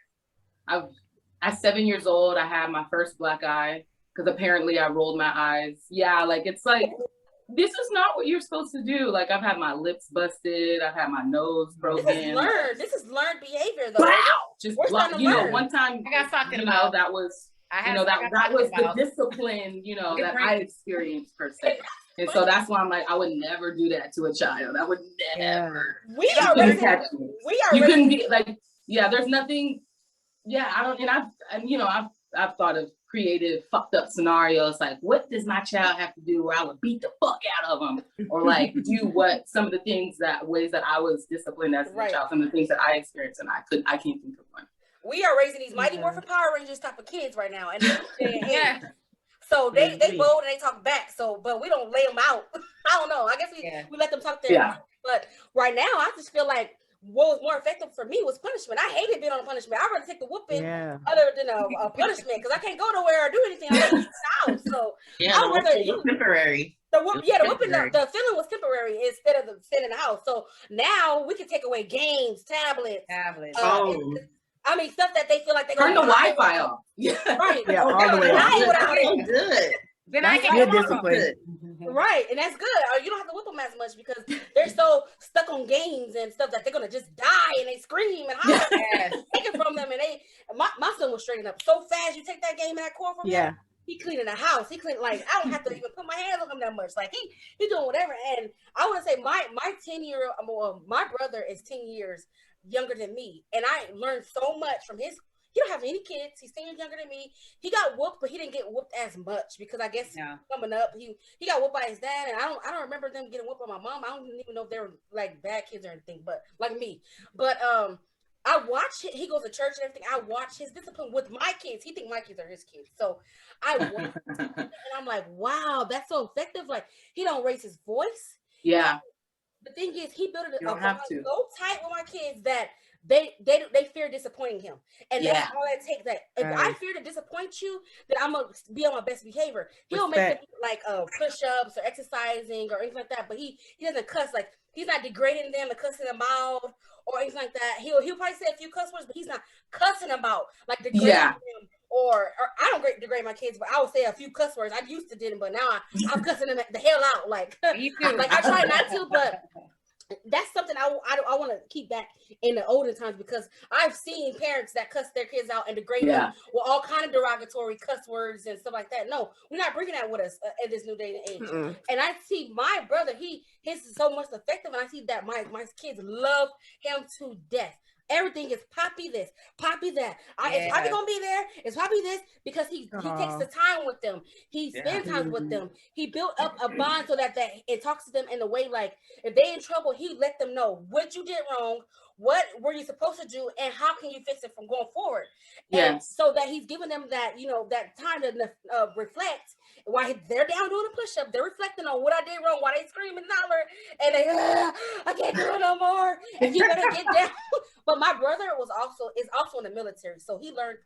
at 7 years old, I had my first black eye because apparently I rolled my eyes. Yeah, like, it's like, this is not what you're supposed to do. Like, I've had my lips busted. I've had my nose broken. This is learned behavior, though. Wow. Just one time, I got talking about that was. That was the discipline, that I experienced per se. And so that's why I'm like, I would never do that to a child. I would never. We are You couldn't be like, there's nothing. Yeah, I don't, and I've thought of creative fucked up scenarios, like, what does my child have to do where I would beat the fuck out of them, or like do some of the ways that I was disciplined as a child, some of the things that I experienced, and I can't think of one. We are raising these Mighty Morphin Power Rangers type of kids right now, and so they bold and they talk back. So, but we don't lay them out. I don't know. I guess we let them talk their. But right now, I just feel like what was more effective for me was punishment. I hated being on a punishment. I'd rather take the whooping other than a punishment, because I can't go nowhere or do anything. I'm in the house, so I'd rather temporary. The whooping, the feeling was temporary instead of staying in the house. So now we can take away games, tablets. I mean, stuff that they feel like they're turn the Wi-Fi off. Right. Yeah, all the way off. Good. Then I can good discipline. Right, and that's good. You don't have to whip them as much because they're so stuck on games and stuff that they're gonna just die and they scream and holler. Take it from them, and my son was straightened up so fast. You take that game and that core from him. He cleaning the house. He clean, like, I don't have to even put my hands on him that much. Like he doing whatever. And I want to say my 10-year, my brother is 10 years younger than me, and I learned so much from his He don't have any kids. He's 10 years younger than me. He got whooped, but he didn't get whooped as much because I guess coming up, he got whooped by his dad, and I don't remember them getting whooped by my mom. I don't even know if they were like bad kids or anything, but like me. But I watch it. He goes to church and everything. I watch his discipline with my kids. He think my kids are his kids. So I watch it, and I'm like, wow, that's so effective. Like, he don't raise his voice. Yeah. The thing is, he built a bond to. so tight with my kids that they fear disappointing him, and that's all it takes. That if I fear to disappoint you, then I'm gonna be on my best behavior. He'll make them like push-ups or exercising or anything like that, but he doesn't cuss. Like, he's not degrading them and cussing them out or anything like that. He'll probably say a few cuss words, but he's not cussing them out, like degrading them. Or I don't degrade my kids, but I would say a few cuss words. I used to didn't, but now I'm cussing them the hell out. Like, like I try not to, but that's something I want to keep back in the olden times, because I've seen parents that cuss their kids out and degrade them with all kind of derogatory cuss words and stuff like that. No, we're not bringing that with us in this new day and age. And I see my brother, his is so much effective, and I see that my kids love him to death. Everything is Poppy this, Poppy that. Is Poppy gonna be there? Is Poppy this? Because he takes the time with them. He spends time with them. He built up a bond so that it talks to them in a way like, if they in trouble, he let them know what you did wrong, what were you supposed to do, and how can you fix it from going forward. And so that he's giving them that, that time to reflect. While they're down doing a push-up, they're reflecting on what I did wrong, why they scream and holler, and they, I can't do it no more, and you better get down. But my brother is also in the military, so he learned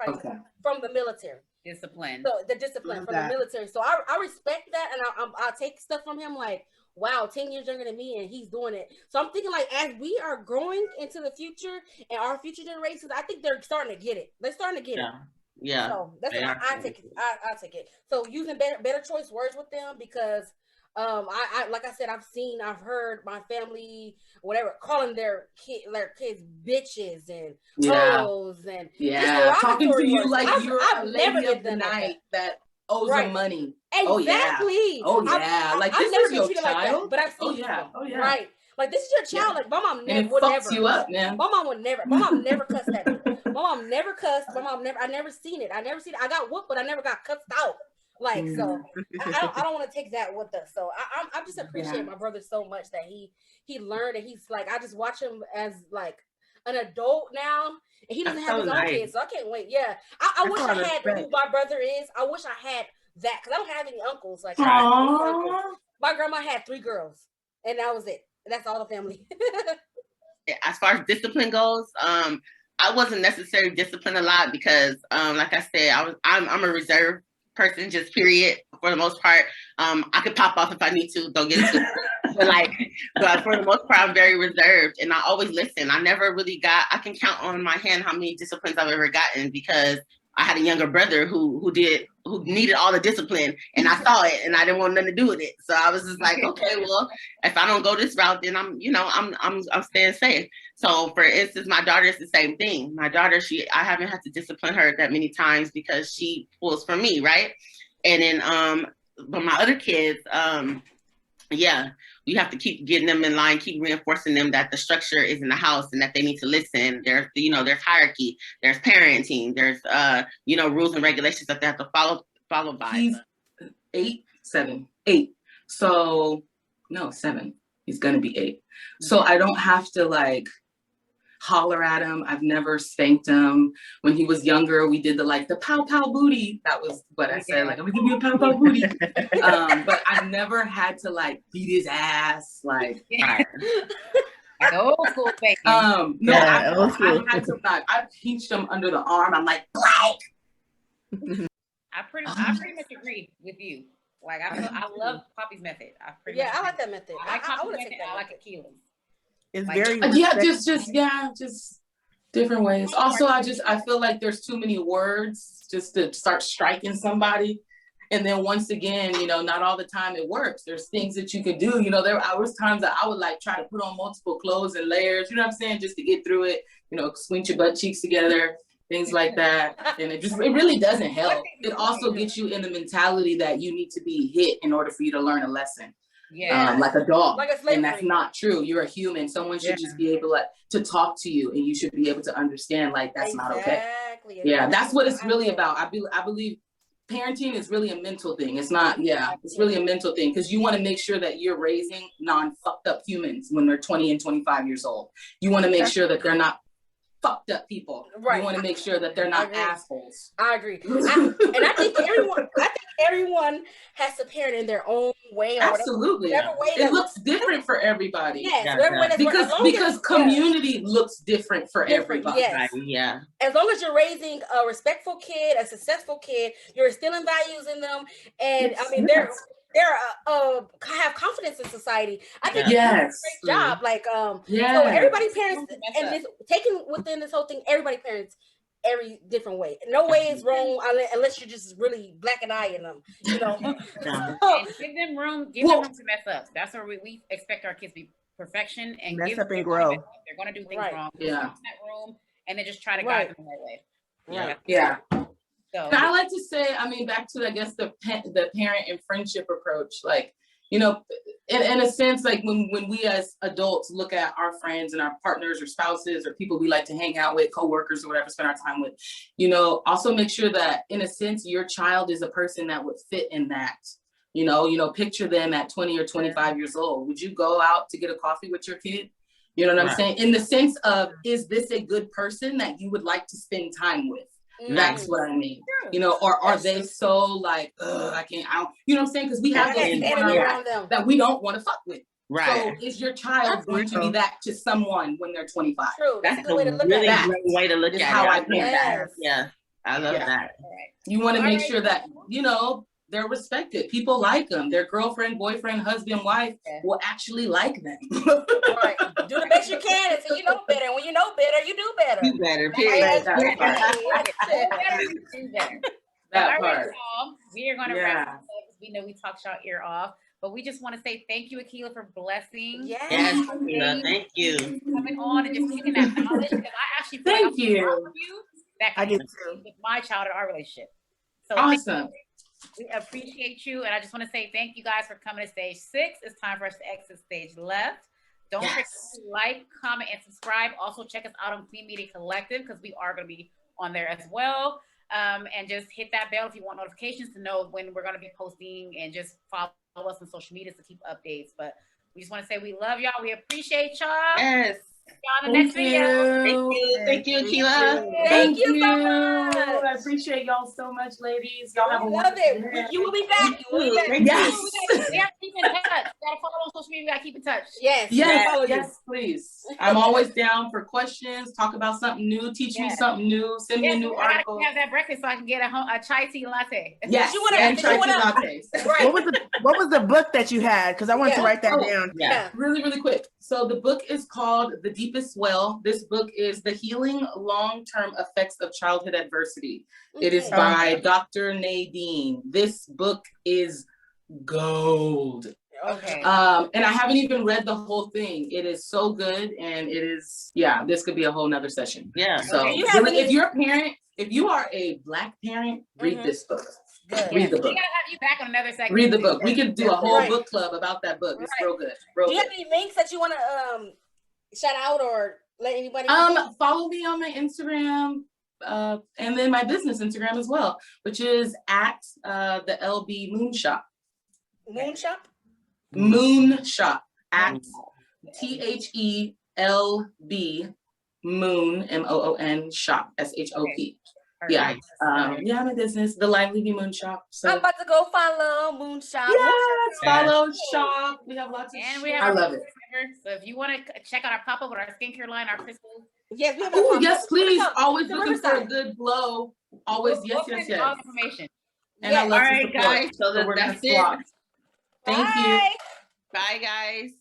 from the military. Discipline. So the discipline from the military. So I respect that, and I take stuff from him like, wow, 10 years younger than me, and he's doing it. So I'm thinking, like, as we are growing into the future and our future generations, I think they're starting to get it. They're starting to get it. Yeah. So that's what I take it. I take it. So using better choice words with them, because I like I said, I've heard my family, whatever, calling their kids bitches and hoes and talking to you words. like you're I've a never lady of the night that owes them money. Exactly. Oh yeah. Like, this is your child. Like that, but I've seen right. Like, this is your child. Like, my mom would never. You up, man. My mom never cussed at me. My mom never cussed. I never seen it. I got whooped, but I never got cussed out. Like, so I don't want to take that with us. So I just appreciate my brother so much that he learned, and he's like, I just watch him as like an adult now, and he doesn't have his own kids, so I can't wait. Yeah, I wish I had who my brother is. I wish I had that, because I don't have any uncles. Like, my grandma had 3 girls, and that was it. That's all the family. As far as discipline goes, I wasn't necessarily disciplined a lot because, like I said, I'm a reserved person, just period, for the most part. I could pop off if I need to, don't get into it. But for the most part, I'm very reserved, and I always listen. I never really I can count on my hand how many disciplines I've ever gotten, because I had a younger brother who needed all the discipline, and I saw it, and I didn't want nothing to do with it. So I was just like, okay, well, if I don't go this route, then I'm staying safe. So for instance, my daughter is the same thing. My daughter, I haven't had to discipline her that many times because she pulls for me, right? And then but my other kids, we have to keep getting them in line, keep reinforcing them that the structure is in the house and that they need to listen. There's hierarchy, there's parenting, there's rules and regulations that they have to follow by. He's 8. So no, 7. He's gonna be 8. So I don't have to like holler at him. I've never spanked him. When he was younger, we did the pow pow booty. That was what I said. Like, I'm gonna give you a pow pow booty. But I've never had to like beat his ass. Like, old school spanking. No, I had to not. I pinched him under the arm. I'm like, Blake. I pretty much agree with you. Like, I love Poppy's method. I like that method. I like Poppy's method. method. I like Akila's. It's like, very just different ways. Also, I feel like there's too many words just to start striking somebody. And then once again, not all the time it works. There's things that you could do. There was times that I would like try to put on multiple clothes and layers, you know what I'm saying, just to get through it, squint your butt cheeks together, things like that. And it really doesn't help. It also gets you in the mentality that you need to be hit in order for you to learn a lesson. Yeah. like a dog. Like a slavery. And that's not true. You're a human. Someone should just be able to talk to you, and you should be able to understand like that's not okay. Yeah, that's what it's really about. I believe parenting is really a mental thing. It's not, it's really a mental thing, because you want to make sure that you're raising non-fucked up humans when they're 20 and 25 years old. You want to make sure that they're not fucked up people. Right. You want to make sure that they're not assholes. I agree. And I think everyone has to parent in their own way. Or absolutely. Whatever way it looks different for everybody. Yes. Because community looks different for everybody. Yes. Right, yeah. As long as you're raising a respectful kid, a successful kid, you're instilling values in them, and I mean they're have confidence in society. I think it's a great job. Like so everybody parents, and this taken within this whole thing, everybody parents every different way. No way is wrong unless you're just really black and eye in them, you know. And give them room to mess up. That's where we expect our kids to be perfection and mess give up and them grow. They're going to do things wrong. Yeah. That room, and then just try to guide them the right way. Right. Yeah. So and I like to say, I mean, back to, I guess, the parent and friendship approach, like, you know, in a sense, like when we as adults look at our friends and our partners or spouses or people we like to hang out with, coworkers or whatever, spend our time with, you know, also make sure that in a sense, your child is a person that would fit in that, you know, picture them at 20 or 25 years old. Would you go out to get a coffee with your kid? You know what I'm saying? In the sense of, is this a good person that you would like to spend time with? That's what I mean. You know, or are they so like, I don't, you know what I'm saying? Because we have those people around that we don't want to fuck with. Right. So is your child going to be that to someone when they're 25? True. That's a good way to look at it. Great way to look at it. How I think that. Yeah. I love that. You want to make sure that, you know, they're respected. People like them. Their girlfriend, boyfriend, husband, wife will actually like them. Right. Do the best you can until you know better. And when you know better, you do better. You better. Period. That part. We are going to wrap up. We know we talked y'all ear off, but we just want to say thank you, Akilah, for blessing. Yes, Akilah. Thank you. Coming on and just taking that knowledge, because I actually thank you. That I did too. With my child in our relationship. So awesome. We appreciate you, and I just want to say thank you guys for coming to stage 6. It's time for us to exit stage left. Don't forget to like, comment, and subscribe. Also, check us out on Queen Media Collective, because we are going to be on there as well. And just hit that bell if you want notifications to know when we're going to be posting, and just follow us on social media to keep updates. But we just want to say we love y'all. We appreciate y'all. Yes. Y'all in the next video. Thank you, Akilah. Thank you so much. I appreciate y'all so much, ladies. Y'all have a love it. You will be back. You will be back. Yes. We have to keep in touch. We got to follow on social media. We got to keep in touch. Yes, please. I'm always down for questions. Talk about something new. Teach me something new. Send me a new article. I have that breakfast so I can get a chai tea latte. Yes, and chai tea lattes. Right. What was the book that you had? Because I want to write that down. Yeah, really, really quick. So the book is called The Deepest Well. This book is The Healing Long-Term Effects of Childhood Adversity. It is by Dr. Nadine. This book is gold. Okay. And I haven't even read the whole thing. It is so good, and it is, this could be a whole nother session. Yeah. So really, if you're a parent, if you are a Black parent, read this book. Good. Read the book. We gotta have you back on another segment. Read the book. We could do a whole book club about that book. It's real good. Do you have any links that you want to shout out or let anybody follow me on my Instagram, and then my business Instagram as well, which is at the LB Moon Shop. Moon Shop? Moon Shop at THELB Moon MOON Shop SHOP. Yeah, I'm a business, the Lively Bee Moon Shop. So I'm about to go follow Moon Shop. Yes, follow shop. We have lots of I love it. So if you want to check out our pop-up with our skincare line, our crystals. Yes, we have yes, please. Always looking for a good glow. Always, yes. All information. And I love all right, guys. So that's it. Thank you. Bye, guys.